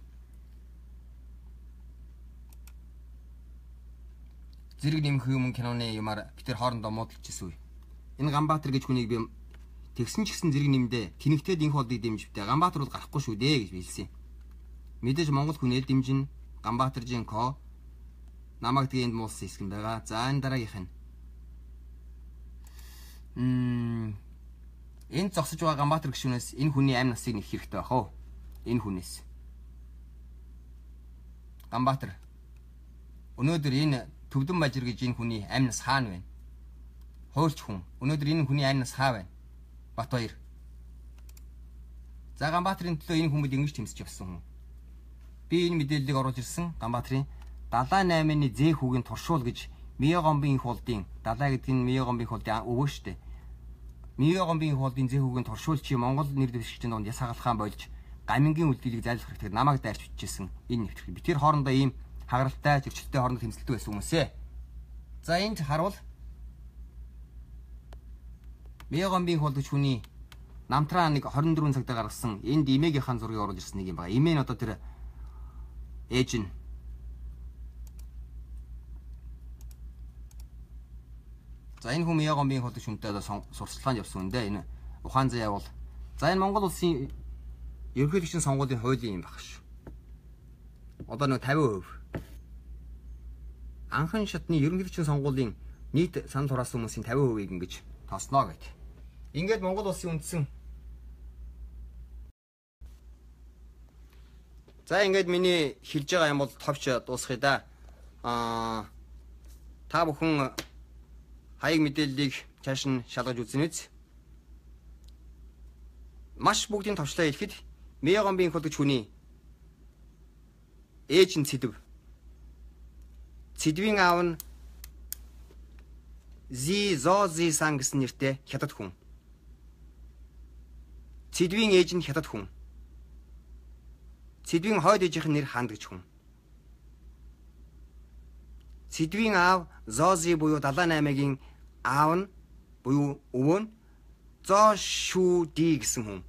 зэрэг нэмэх юм киноны юмар би тэр хоорондоо муудалж ирсэн үе. Энэ Ганбаатар гэж хүнийг би тэгсэн ч гэсэн зэрэг нэмдэ тэнэгтээд инх болдыг дэмжвэ. Ганбаатар бол гарахгүй шүү дээ гэж хэлсэн. Мэдээж Монгол хүн эл дэмжин Ганбаатаржийн ко намайг тэгээ энд муулсан хэсэг юм байгаа. За энэ дараагийнх нь энд зогсож байгаа Ганбаатар гишүүнээс энэ хүний амь насыг нэх хэрэгтэй байх уу? Энэ хүнээс. Ганбаатар. Өнөөдөр энэ төвдөн бажир гэж энэ хүний амь нас хаана вэ? Хуульч хүн. Өнөөдөр энэ хүний амь нас хаа вэ? Батбаяр. За Ганбаатарын төлөө энэ хүмүүс ингэж тэмцэж явсан хүн. Би энэ мэдээллийг оруулж ирсэн Ганбаатарын 78-ны зээх хүүгийн туршуул гэж Мие гомбын их болдын далаа гэдэг нь Мие гомбын их болдын өвөө штэ. Мие гомбын их болдын зээх хүүгийн туршуулчийн Монгол нэр дэвшигчийн донд яс хагалхаан болж гамингийн үлдээлийг зайлшгүй хэрэгтэй намайг дайрч бичижсэн энэ нэвтрэх. Би тэр хоорондоо ийм хагаралтай зөрчилтэй хоорондоо тэмцэлтэй байсан хүмүүсээ. За энд харуул Мие гомбын их болдогч хүний намтраа нэг 24 цагтаа гаргасан энд имээгийнхэн зургийг оруулж ирсэн нэг юм байна. Имээ нь одоо тэр ээж нь за энэ хүн Мие гомбын их болдогч хүнтэй одоо сурталчилгаанд явсан үндэ энэ ухаан заяа бол за энэ Монгол улсын ерөнхийлөгчийн сонгуулийн хуулийн юм баг шүү. Одоо нэг 50%. Анхан шатны ерөнхийлөгчийн сонгуулийн нийт санал хураасан хүмүүсийн 50%-ийг ингэж тоосноо гэдэг. Ингээд Монгол улсын үндсэн. За ингээд миний хэлж байгаа юм бол товч дуусгая да. Та бүхэн хаяг мэдээллийг цааш нь шалгаж үзнэ үз. Маш бүгдийн товчлаа хэлэхэд Мие гомбын хөлөгч хүний ээж нь Цэдэв. Цэдвийн аав нь Зи Зо Зи сан гэсэн нэртэй хятад хүн. Цэдвийн ээж нь хятад хүн. Цэдвийн хойд ээжийнх нь нэр хандгч хүн. Цэдвийн аав Зози буюу 78-гийн аав нь буюу өвөө нь Зошүди гэсэн хүн.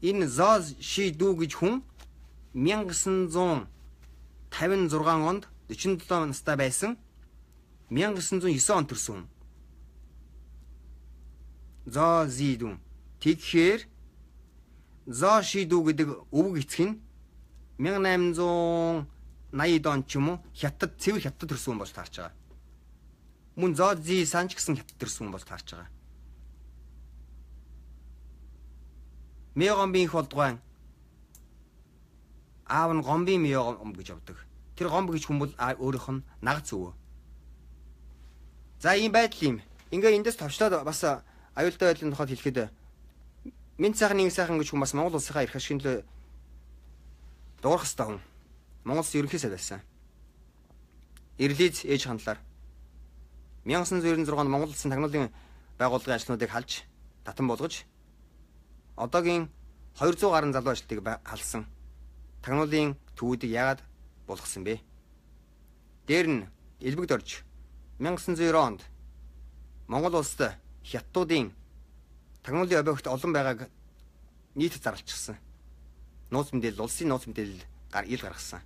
Энэ Зошиду гэж хүн 1956 онд 47 настай байсан. 1909 онд төрсөн хүн. Зозиду. Тэгэхээр Зошиду гэдэг өвөг эцэг нь 1880 онд ч юм уу хятад цэвэр хятад төрсөн хүн болж таарч байгаа. Мөн Зози сан ч гэсэн хятад төрсөн хүн болж таарч байгаа. Мегомбийн их болдгоо аав нь гомбийн мегом гэж явдаг. Тэр гомб гэж хүн бол өөрийнх нь нагц өвөө. За ийм байдал юм. Ингээ эндээс товчлоод бас аюултай байдлын тухайд хэлэхэд Минь сайхан нэг сайхан гэж хүн бас Монгол улсынхаа эрх ашигт дуурах хэрэгтэй хүн. Монгол улсын ерөнхий сайд байсан. Ирлиз ээж хандлаар 1996 онд Монгол улсын тагнуулын байгууллагын ажлуудыг халж, татан болгож одоогийн 200 гаруй залуу ажилтныг халсан. Тагнуулын төвүүдийг яагаад болгосон бэ? Дээр нь элбэгд орж 1990 онд Монгол улсад хятадуудын тагнуулын объект олон байгааг нийтэд зарлчихсан. Нууц мэдээлэл, улсын нууц мэдээлэл ил гаргасан.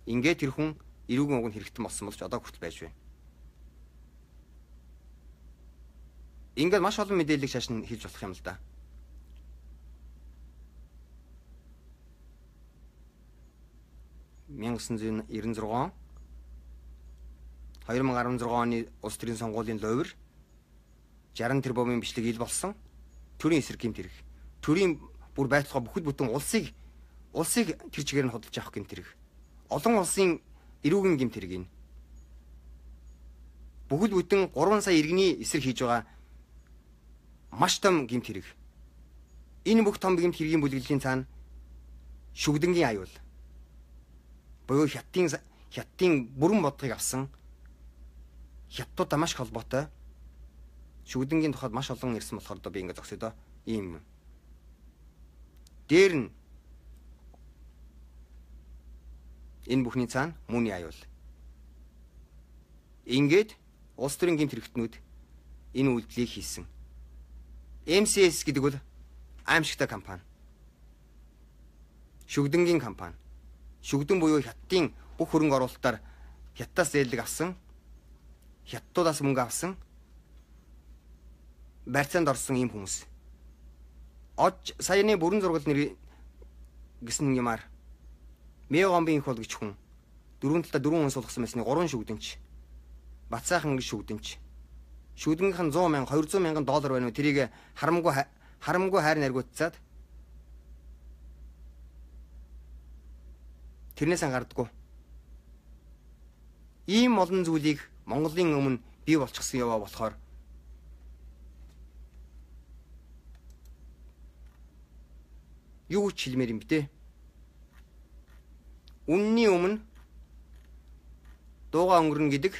Ингээд тэр хүн эрүүгийн уг нь хэрэгтэн болсон болж одоо хүртэл байж байна. Ингээд маш олон мэдээллийг шааш нь хийж болох юм л да. (1996) 2016 оны улс төрийн сонгуулийн ловер 60 тэрбумын бичлэг ил болсон. Төрийн эсрэг гэмт хэрэг. Төрийн бүр байцгаа бүхэл бүтэн улсыг тэр чигээр нь хөдөлж авах гэмт хэрэг. Олон улсын эрүүгийн гэмт хэрэг энэ. Бүхэл бүтэн 3 сая иргэний эсрэг хийж байгаа маш том гэмт хэрэг. Энэ бүх том гэмт хэргийн бүлэглэлийн цаана шүгдэнгийн аюул. Буюу хятадын бүрэн бодлогыг авсан хятадтай маш холбоотой шүгдэнгийн тухайд маш олон ирсэн болохоор би ингээд зогсоё доо ийм. Дээр нь энэ бүхний цаана мууны аюул. Ингээд улс төрийн гэмт хэрэгтнүүд энэ үйлдэлийг хийсэн. MCS гэдэг бол аимшигтай компани. Шүгдэнгийн компани. Шүгдэн буюу хятадын бүх хөрөнгө оруулалтаар хятадаас зээлэг авсан. Хятадуудаас мөнгө авсан. Барьцаанд орсон ийм хүмүүс. Саяны бүрэн зургал нэр гэсэн юмар Мегомбийн их бол гэж хүн дөрөв талдаа 4 хүн суулгасан байсны 3 шүгдэнч. Бацаахан гэж шүгдэнч. Шүгдэнгийнх нь 100 мянга 200 мянган доллар байна уу? Тэрийг харамгүй хайр наргуудцаад тэрнээс ангардаггүй. Ийм олон зүйлийг Монголын өмнө бий болчихсон яваа болохоор юу ч хэлмээр юм битээ. Үнний өмнө дууга өнгөрнө гэдэг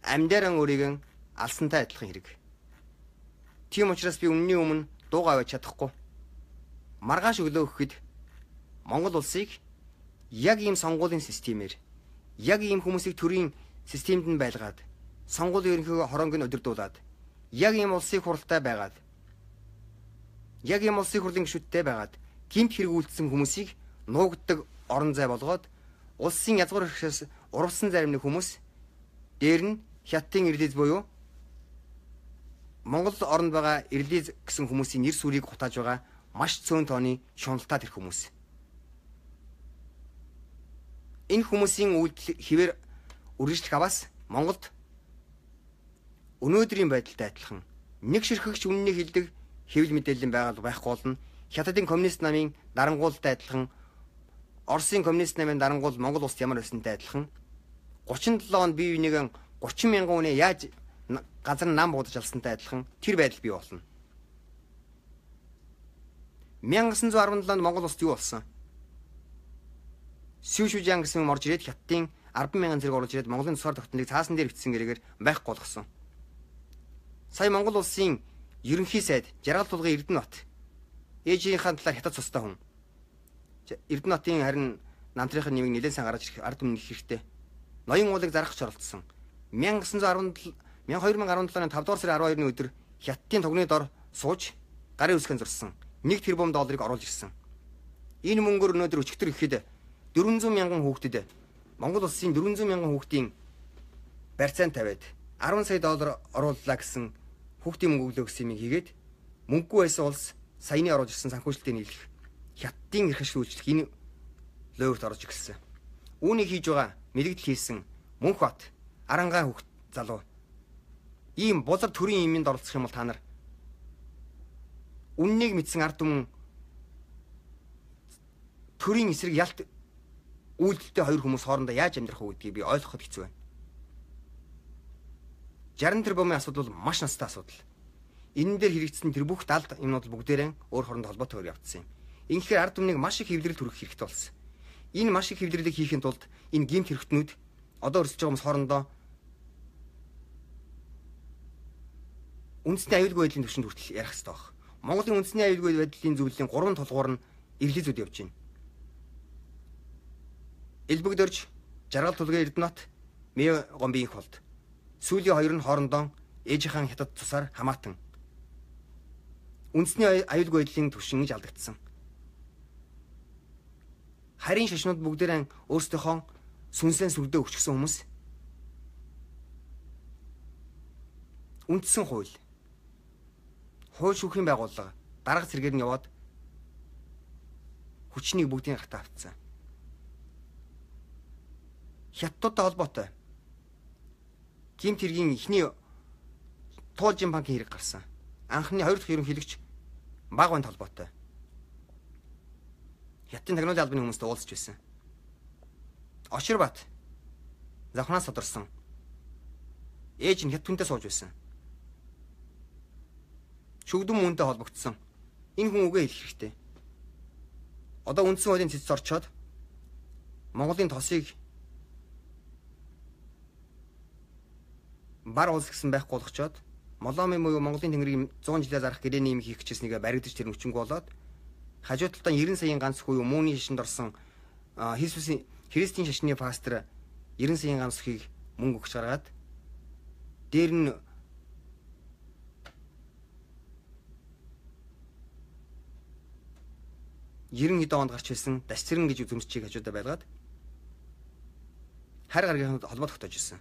амьдаран өөрийг алсантай адилхан хэрэг. Тийм учраас би үнний өмнө дууга аваад чадахгүй. Маргааш өглөө өгөхэд Монгол улсыг яг ийм сонгуулийн системээр яг ийм хүмүүсийг төрийн системд нь байлгаад сонгуулийн ерөнхий хороонд нь удирдуулад яг ийм улсын хуралтай байгаад яг ийм улсын хурлын гишүүдтэй байгаад гэмт хэрэг үйлдсэн хүмүүсийг нуугддаг орон зай болгоод улсын язгуур хэрэгшээс урвсан зарим нэг хүмүүс дээр нь хятадын ирлиз буюу Монгол оронд байгаа ирлиз гэсэн хүмүүсийн нэр сүрийг гутааж байгаа маш цөөн тооны шуналтай тэр хүмүүс. Энэ хүмүүсийн үйлдэл хിവэр үргэлжлэх аваас Монголд өнөөдрийн байдалтай адилхан нэг ширхэгч үннийг хилдэг хэвлэл мэдээллийн байгууллага байхгүй болно. Хятадын коммунист намын дарангуултай адилхан Оросын коммунист намын дарангуул Монгол улсад ямар байсантай адилхан 37 онд бие бинийгэн 30 мянган үнэ яаж газар нам буудаж алсантай адилхан тэр байдал бий болно. 1917 онд Монгол улсад юу болсон? Сүүшүжан гэсэн юм орж ирээд хятадын 10,000 зэрэг оруулж ирээд Монголын тусгаар тогтнолыг цаасан дээр бичсэн гэрээгээр байхгүй болгосон. Сая Монгол улсын ерөнхий сайд Жаргал тулгын Эрдэнэбат ээжийнхээ талаар хятад цустай хүн. Эрдэнэтийн харин намтрынхын нэмийг нэлээд сайн гаргаж ирэх ард түмний хэрэгтэй. Ноён уулыг зарах гэж оролцсон. 1917 оны 5 дугаар сарын 12-ны өдөр Хятадын тогны дор сууж гарын үсгэн зурсан. 1 тэрбум долларыг оруулж ирсэн. Энэ мөнгөөр өнөөдөр өчигдөр ихэд 400 мянган хүүхдэд Монгол улсын 400 мянган хүүхдийн барьцаан тавиад 10 сая доллар орууллаа гэсэн хүүхдийн мөнгө өглөө гэсэн юм хийгээд мөнгөгүй байсан улс саяны оруулж ирсэн санхүүжилтийг нийлэх Хятадын эрх ашиг үйлчлэх энэ лоорт орж ирсэн. Үүнийг хийж байгаа мэрэгдэл хийсэн Мөнхбат Арангаа хүүхд залуу ийм бузар төрийн юмд оролцох юм бол та нар үннийг мэдсэн ард түмэн төрийн эсрэг ялт үйлдэлтэй хоёр хүмүүс хоорондоо яаж амьдрах вэ гэдгийг би ойлгоход хэцүү байна. 60 тэрбумын асуудал бол маш настай асуудал. Энэ дээр хэрэгжсэн тэр бүх далд юмнууд бүгдээрээ өөр хоорондоо холбоотойгоор явагдсан юм. Ингэхээр ард түмнийг маш их хэвлэрэл төрөх хэрэгтэй болсон. Энэ маш их хэвлэрлийг хийхин тулд энэ гэмт хэрэгтнүүд одоо өрсөж байгаа хүмүүс хоорондоо үндэсний аюулгүй байдлын түвшинд хүртэл ярих хэрэгтэй баг. Монголын үндэсний аюулгүй байдлын зөвлөлийн 3 толгуур нь эргэлзээд явж байна. Элбэгдэрж, Жаргал тулгын Эрдэнэбат, Мэ гомбын их болд. Сүүлийн хоёр нь хоорондоо ээжийнхэн хятад цусаар хамаатан үндэсний аюулгүй байдлын түвшин гэж алдагдсан. Харийн шашнууд бүгдээрээ өөрсдийнхөө сүнслэн сүрдээ өчгсөн хүмүүс. Үндсэн хууль шүүхийн байгууллага дарга зэрэгээр нь яваад хүчнийг бүгдийн гартаа автсан. Хятадтай холбоотой гэмт хэргийн ихний Туулжин банкын хэрэг гарсан. Анхны 2 дахь ерөнхийлөгч Багванд холбоотой. Хятадын технологи албаны хүмүүстэй уулзч байсан. Оширбат завхнаас содорсон. Ээж нь Хятад хүнтэй сууж байсан. Шүгдэн мөнтэй холбогдсон. Энэ хүн үгээ хэлэх хэрэгтэй. Одоо үндсэн хуулийн цэцэд орчоод Монголын тосыг бар улс гэсэн байхгүй болгочоод Моломи буюу Монголын тэнгэрийг 100 жилээр зарах гэрээний юм хийх гэжсэнийг баригдаж тэр мөчөнгө болоод хажуу талдаа 90 саяын ганц хүү мууны шашинд орсон Христийн шашны пастор 90 саяын ганц хийг мөнгө өгч гаргаад дээр нь Ерэн хэдэн онд гарч байсан дасцэрэн гэж үзмжчийг хажуудаа байлгаад хар гаргийн холбоо тогтоож ирсэн.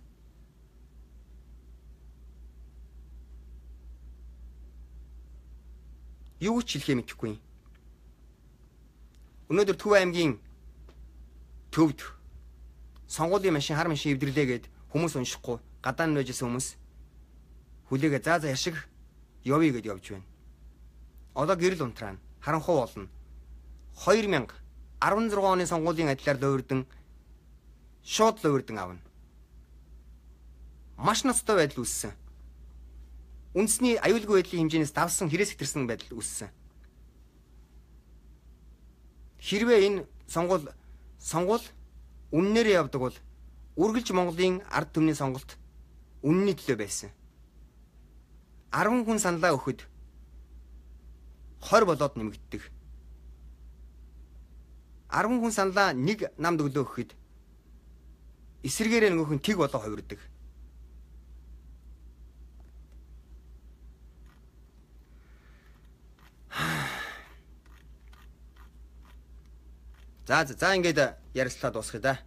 Юу ч хэлхээ мэдэхгүй. Өнөөдөр Төв аймгийн төвд сонгуулийн машин хар машин эвдэрлээгээд хүмүүс уншихгүй гадаа нь байжсэн хүмүүс хүлээгээ заа яшиг явъя гэд явж байна. Одоо гэрэл унтраана. Харанхуй болно. 2016 оны сонгуулийн адилаар луурдан шууд луурдан авна. Маш настай байдал үүссэн. Үндэсний аюулгүй байдлын хэмжээнээс давсан хэрэгс хэтэрсэн байдал үүссэн. Хэрвээ энэ сонгуул үннээрээ явдаг бол үргэлж Монголын ард түмний сонголт үнний төлөө байсан. 10 хүн саналаа өгөхөд 20 болоод нэмэгддэг. 10 хүн саналаа нэг намд өглөө өгөхөд эсэргээрээ нөгөөх нь тэг болоо хувирдаг. За ингээд ярилцлаа дуусгая да.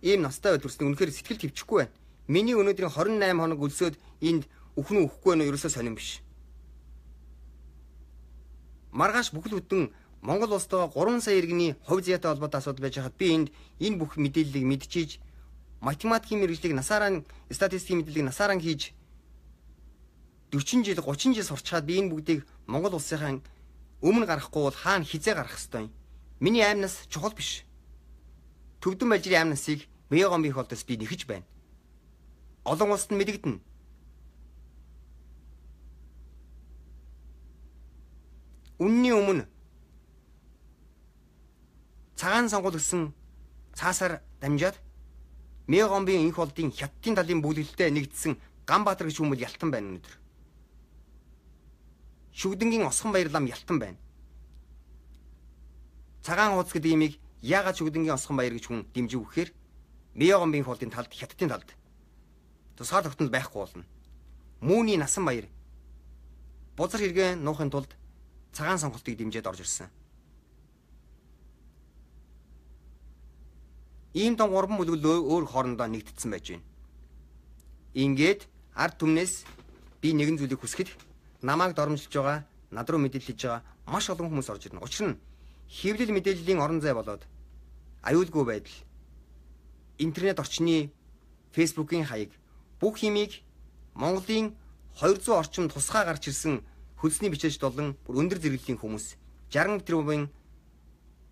Ийм настай байл төрсний үнэхээр сэтгэл төвчөхгүй байна. Миний өнөөдрийн 28 хоног өлсөөд энд үхэн үхэхгүй нөө ерөөсөө сонирн биш. Маргааш бүхэл бүтэн Монгол улстайгаа 3 сая иргэний хувь заяатай холбоотой асуудал байж хаад би энэ бүх мэдээллийг мэдчихийж математикийн мэргэжлийг насаараа статистикийн мэдээллийг насаараа хийж 40 жил 30 жил сурчаад би энэ бүгдийг Монгол улсынхаа өмнө гарахгүй бол хаана хизээ гарах ёстой юм. Миний аймнаас чухал биш. Төвдөн бажрын аймнасыг Мегон бих болдос би нэхэж байна. Олон улсад нь мэдэгдэнэ. Үнний өмнө цагаан сонгуул гэсэн цаасаар дамжаад Мегонбын инх болдын Хятадын талын бүлэглэлтэд нэгдсэн Ганбаатар гэж хүмүүс ялтан байна өнөдөр. Шүгдэнгийн Осхон баяр лам ялтан байна. Цагаан хуудас гэдэг имийг яагаад Шүгдэнгийн Осхон баяр гэж хүн дэмжив гэхээр Меогомбын хоолтын талд, Хятадын талд тусгаар тогтнол байхгүй болно. Мууны насан баяр бузар хэрэгэн нуухын тулд цагаан сонголтыг дэмжиж орж ирсэн. Ийм том гурван бүлгэл өөр хоорондоо нэгдсэн байж байна. Ингээд ард түмнээс би нэгэн зүйлийг хүсэхэд намайг доромжилж байгаа, над руу мэдээлэл хийж байгаа маш олон хүмүүс орж ирнэ. Учир нь хэвлэл мэдээллийн орон зай болоод аюулгүй байдал, интернет орчны фэйсбүүкийн хаяг бүх юмыг Монголын 200 орчим тусгай гарч ирсэн хөлсний бичээчд болон бүр өндөр зэрэглэлийн хүмүүс 60 тэрбум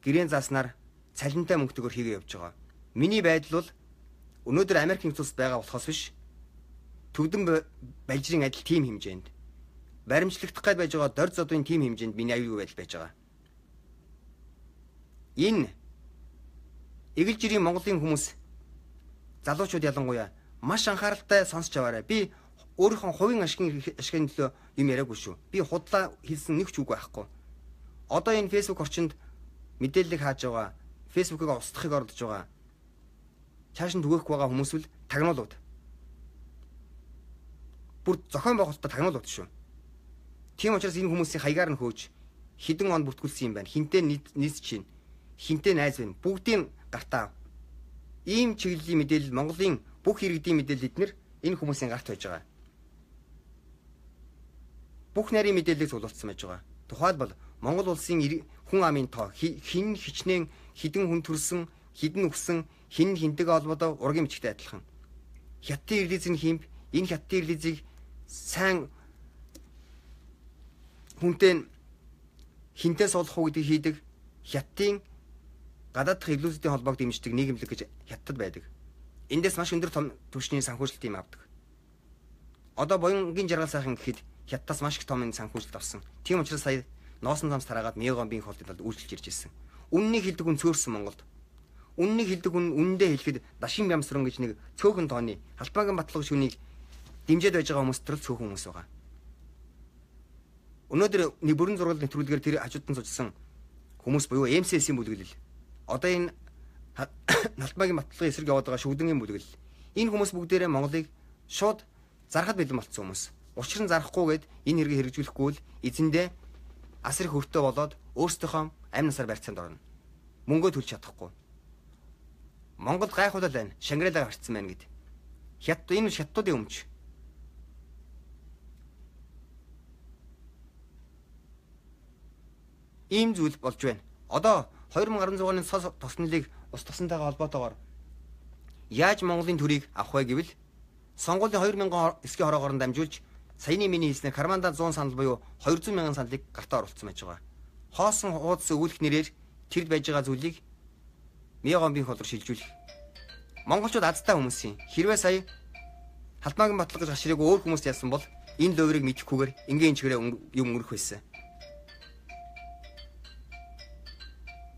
гэрээ зааснаар цалинтай мөнгөтэйгээр хийгээ явж байгаа. Миний байдал бол өнөөдөр Америкийн улсад байгаа болохоос биш. Төвдөн балжрын адил тим хэмжээнд баримтлагдах гээд байж байгаа дор зодын тим хэмжээнд миний аюулгүй байдал байж байгаа. Энэ эгэл жирийн Монголын хүмүүс залуучууд ялангуяа маш анхааралтай сонсч аваарай. Би өөрийнхөө хувийн ашигын төлөө юм яриаггүй шүү. Би худлаа хэлсэн нэг ч үг байхгүй. Одоо энэ фэйсбүүк орчинд мэдээллийг хааж байгаа, фэйсбүүкийг устгахыг оролдож байгаа. Цааш нь түгээх байгаа хүмүүс бол тагнуулууд. Бүр зохион байгуулалтад тагнуулууд шүү. Тийм учраас энэ хүмүүсийн хаягаар нь хөөж хідэн он бүртгүүлсэн юм байна. Хинтээ нийс чинь, хинтээ найз байна. Бүгдийн гартаа. Ийм чиглэлийн мэдээлэл Монголын бүх иргэдийн мэдээлэл эднэр энэ хүмүүсийн гарт байж байгаа. Бүх нарийн мэдээллийг цуглуулсан байж байгаа. Тухайлбал Монгол улсын хүн амын тоо хин хичнээн хідэн хүн төрсөн, хідэн өгсөн, хин хинтэйгээ холбоотой ургийн бичгтэй адилхан. Хятадын релизийн химп энэ хятадын релизийг сайн хүнтэй хинтээ суулгах уу гэдгийг хийдэг Хятадын гадаад дахь илүүсүүдийн холбоог дэмждэг нийгэмлэг гэж Хятад байдаг. Эндээс маш өндөр том түвшний санхүүжилт юм авдаг. Одоо боёнгийн жаргал сайхан гэхэд Хятадаас маш их том санхүүжилт авсан. Тийм учраас сая ноосн замс тараагаад Меогомбын хоолтын талд үйлчилж ирж ирсэн. Үннийг хэлдэг хүн цөөрсөн Монголд. Үннийг хэлдэг хүн үнэндээ хэлэхэд Дашин Бямсрын гэж нэг цөөхөн тооны Халбаагийн батлага шүнийг дэмжиж байж байгаа хүмүүс төрөл цөөхөн хүмүүс байгаа. Өнөөдөр нэг бүрэн зураг нэвтрүүлгээр тэр хажуудан суусан хүмүүс буюу МСС-ийн бүлэглэл. Одоо энэ Халбаагийн батлагын эсрэг яваад байгаа Шүгдэнгийн бүлэглэл. Энэ хүмүүс бүгдээрээ Монголыг шууд зархад бэлэн болцсон хүмүүс. Учир нь зарахгүйгээд энэ хэргийг хэрэгжүүлэхгүй л эзэндээ асар их өртөө болоод өөрсдийнхөө амь насаар барьцаанд орно. Мөнгөө төлж чадахгүй. Монгол гайхуулаад байна. Шангиралаа гарцсан байна гэд. Хятад энэ хятадуудын өмч. Ийм зүйл болж байна. Одоо 2016 оны цас тоснолыг ус тосонтойгоо холбоотойгоор яаж Монголын төрийг авах вэ гэвэл сонгуулийн 2000 эсгийн хороогоор дамжуулж саяны миний хэлснээр Карманда 100 санал буюу 200 мянган саналыг гартаа оруулсан байж байгаа. Хоосон хуудас өгүүлэх нэрээр тэрд байж байгаа зүйлийг Меогомбын холбоор шилжүүлэх. Монголчууд азтай хүмүүс юм. Хэрвээ сая Халбаагийн батлага гэж хаширыг өөр хүмүүс ялсан бол энэ лөврийг мэдэхгүйгээр ингийн чигээрээ юм өнгөрөх байсан.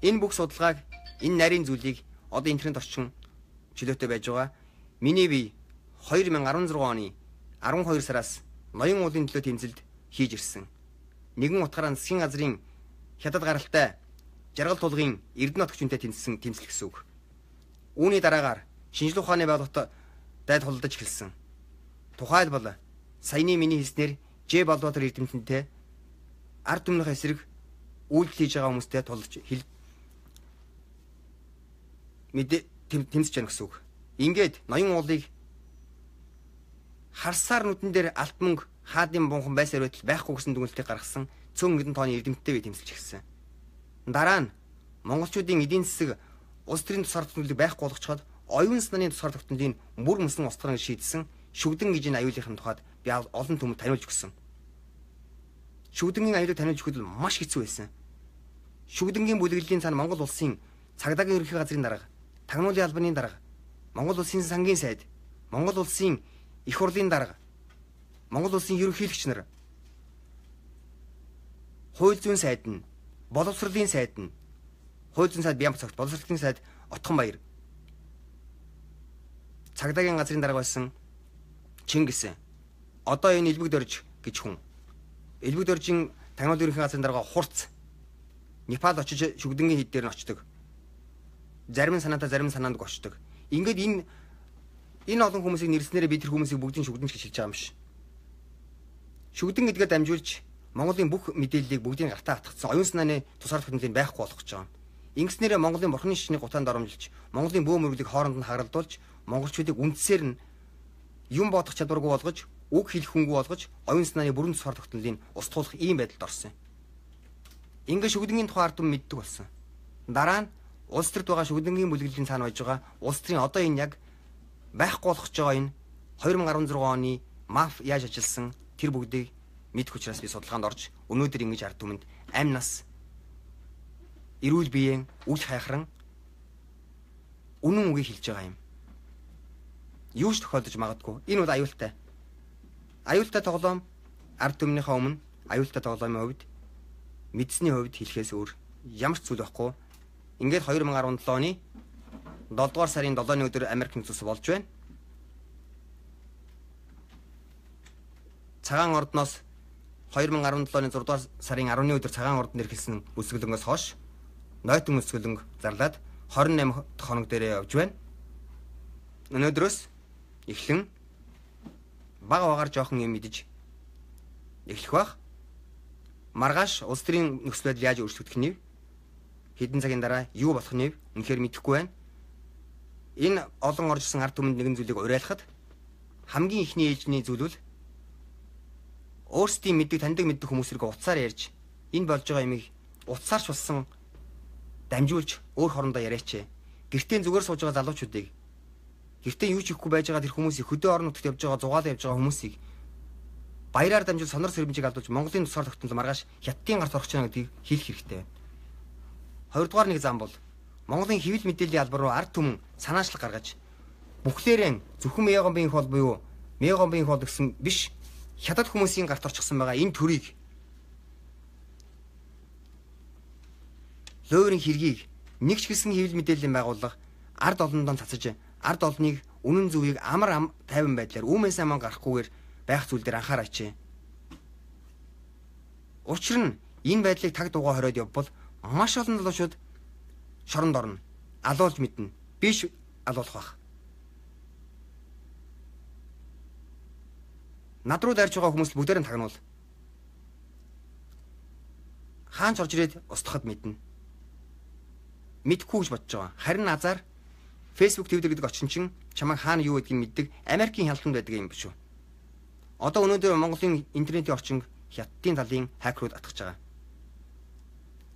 Энэ бүх судалгааг, энэ нарийн зүйлийг одоо интернет орчин чөлөөтэй байж байгаа. Миний бие 2016 оны 12 сараас ноён уулын төлөө тэмцэлд хийж ирсэн. Нэгэн утгаараа засгийн газрын хятад гаралтай жаргал тулгын Эрдэнэ нутагч хүнтэй тэмцэл гэсэн үг. Үүний дараагаар шинжлэх ухааны байгууллагатай тулдаж эхэлсэн. Тухайлбал саяны миний хэлснээр Ж Балбаатар эрдэмтэнтэй ард түмнийхээ эсрэг үйлдэл хийж байгаа хүмүүстэй тулж тэмцэж яана гэсэн үг. Ингээд ноён уулыг харсаар нүдэн дээр алт мөнгө хаадын бунхан байсаар байтал байхгүй гэсэн дүгнэлтийг гаргасан цөөн хэдэн тооны эрдэмтдтэй тэмцэлж эхэлсэн. Дараа нь монголчуудын эдийн засаг улс төрийн тусгаар тогтнолыг байхгүй болгочход оюун санааны тусгаар тогтнолыг мөр мөсөн устгахыг шийдсэн Шүгдэн гэж энэ аюулын тухайд би олон түмэд таниулж өгсөн. Шүгдэнгийн аюулыг таниулж өгөхөд маш хэцүү байсан. Шүгдэнгийн бүлэглэлийн цаана Монгол улсын цагдаагийн ерөнхий газрын дарга, тагнуулын албаны дарга, Монгол улсын сангийн сайд, Монгол улсын их хурлын дарга, Монгол улсын ерөнхийлөгч нар, хууль зүйн сайд нь, боловсролын сайд нь, хууль зүйн сайд Бямцогт, боловсролын сайд Отхон баяр, цагдаагийн газрын дарга байсан Чингис. Одоо энэ Элбэг Дорж гэж хүн. Элбэг Доржийн Тагнууд ерөнхий газрын дарга хурц Непал очиж шүгдэнгийн хэд дээр нь очдог. Зарим санаатаа зарим санаанд очдог. Ингээд энэ олон хүмүүсийг нэрснээрээ би тэр хүмүүсийг бүгдийг шүгдэн гэж хэлж байгаа юм биш. Шүгдэн гэдгээ дамжуулж Монголын бүх мэдээллийг бүгдийг гартаа хатгацсан оюун санааны тусгаар технологийн байхгүй болгох гэж байгаа юм. Ингэснээрээ Монголын бурхны шишний гутаанд оромжилж, Монголын бөө мөрөглийг хооронд нь хагаралдуулж, монголчуудыг үндсээр нь юм бодох чадваргүй болгож, үг хэлэх хүнгүй болгож, оюун санааны бүрэн тусгаар технологийн устгуулах ийм байдалд орсон юм. Ингээ шүгдэнгийн тухай ард түмэн мэддэг болсон. Дараа нь улс төрд байгаа шүгдэнгийн бүлэглэлийн цаана байж байгаа улс төрийн одоо энэ яг байхгүй болох гэж байгаа энэ 2016 оны маф яаж ажилласан тэр бүгдийг мэдэх учраас би судалгаанд орж өнөөдөр ингэж ард түмэнд амь нас эрүүл биеийн үл хайхран үнэн үгийг хэлж байгаа юм. Юу ч тохиолдож магадгүй. Энэ бол аюултай. Аюултай тоглоом ард түмнийхээ өмнө аюултай тоглоомын хувьд мэдсэний хувьд хэлэхээс өөр ямар ч зүйл байхгүй. Ингээд 2017 оны 7 дугаар сарын 7-ны өдөр Америк нэгдсэн улс болж байна. Цагаан ордноос 2017 оны 6 дугаар сарын 10-ны өдөр цагаан ордонд ирхэлсэн өсгөлөнгөөс хойш нойтон өсгөлөнг зарлаад 28 хоног дээрээ явж байна. Өнөөдрөөс эхлэн бага багаар жоохон юм мэдэж эхлэх бах. Маргааш улс төрийн нөхцөл байдал яаж өөрчлөгдөх нь хэдэн цагийн дараа юу болох нь үнэхээр мэдэхгүй байна. Энэ олон оржсэн ард түмэнд нэгэн зүйлийг уриалахад хамгийн ихний ээлжний зүйл бол өөрсдийн мэддэг таньдаг мэддэг хүмүүсийг утсаар ярьж энэ болж байгаа юмыг утсаарч болсон дамжуулж өөр хоорондоо яриач. Гэртээ зүгээр сууж байгаа залуучуудыг гэртээ юу ч ихгүй байж байгаа тэр хүмүүсийг хөдөө орон нутагт явж байгаа зугаалаа явж байгаа хүмүүсийг баяраар дамжуул сонор сэрэмжийг алдуулж Монголын тусгаар тогтнол маргааш хятадын гарт орох гэж гэдгийг хэлэх хэрэгтэй байна. Хоёрдугаар нэг зам бол Монголын хэвлэл мэдээллийн албар руу ард түмэн санаачлаг гаргаж бүхлээрэн зөвхөн Мегомбийн хол буюу Мегомбийн хол гэсэн биш хятад хүмүүсийн гарт орчихсан байгаа энэ төрийг лойрын хэргийг нэг ч гэсэн хэвлэл мэдээллийн байгууллага ард олондоо цацаж ард олныг үнэн зөвийг амар тайван байдлаар үүмээс аман гарахгүйгээр байх зүйл дээр анхаараач. Учир нь энэ байдлыг таг дугаа хориод явбал маш олон залуучууд шоронд орно. Алуулж мэднэ. Биш алуулах бах. Над руу дайрч байгаа хүмүүс бүгдээр нь тагнуул. Хаанч орж ирээд устгахад мэднэ. Мэдхгүй гэж бодож байгаа. Харин азар Facebook Twitter гэдэг очин чин чамайг хаана юу гэдгийг мэддэг Америкийн хяналтанд байдаг юм биш үү? Одоо өнөөдөр Монголын интернетийн орчин хятадын талын хакерууд атгах байгаа.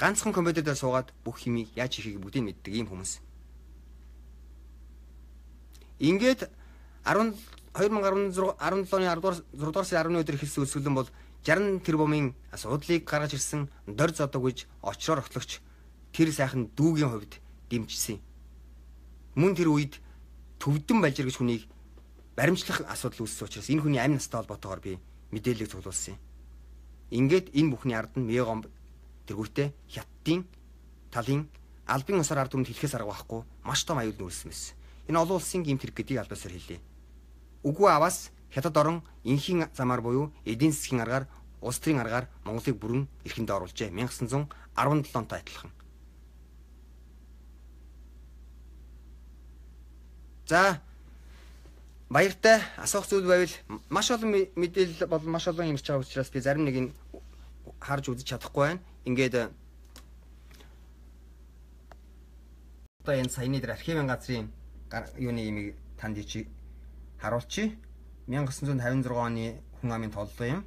Ганцхан компьютер дээр суугаад бүх юмыг яаж хийхийг бүгдийг мэддэг ийм хүмүүс. Ингээд 2017 оны 6 дугаар сарын 10-ны өдөр эхэлсэн өсгөлөн бол 60 тэрбумын асуудлыг гаргаж ирсэн дор зодог гэж очроор огтлогч тэр сайхан дүүгийн хувьд дэмжсэн. Мөн тэр үед төвдөн балжир гэж хүнийг баримтлах асуудал үүссэн учраас энэ хүний амь настай холбоотойгоор би мэдээлэл цуглуулсан юм. Ингээд энэ бүхний ард нь Мегомб тэргүүтээ хятадын талын албан ёсоор ард түмэнд хэлэхээс арга байхгүй маш том аюул нүүрсэн байсан. Энэ олон улсын гэмт хэрэг гэдгийг албасаар хэлээ. Үгүй аваас хятад орон инхийн замаар буюу эдийн засгийн аргаар улс төрийн аргаар Монголыг бүрэн эрхэндээ оруулжээ 1917 онтой адилхан. За баяртай асуух зүйл байвал маш олон мэдээлэл бол маш олон юмч байгаа учраас би зарим нэг нь харж үзэж чадахгүй байна. Ингээд одоо энэ саяны дээр архивын газрын юуны имийг танд чи харуулчих. 1956 оны хүн амын толлоо юм.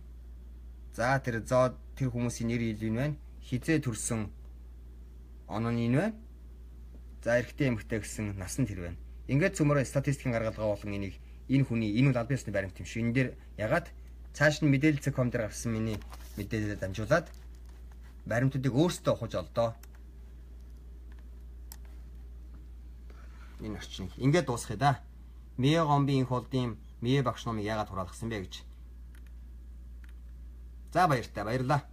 За тэр хүмүүсийн нэр ил юм байна. Хизээ төрсөн онооны энэ байна. За эрэгтэй эмэгтэй гэсэн насан тэр байна. Ингээд цөмөрө статистикийн гаргалгаа болон энийг энэ хүний энэ бол албан ёсны баримт юм шиг. Энэ дээр ягаад цааш нь мэдээлэл.com дээр гарсан миний мэдээлэлээр дамжуулаад баримтуудыг өөрсдөө ухаж олдоо. Энэ орчин. Ингээд дуусгая да. Мегомбийн холдын Мэ багш номыг яагаад хураалгасан бэ гэж. За баярлалаа.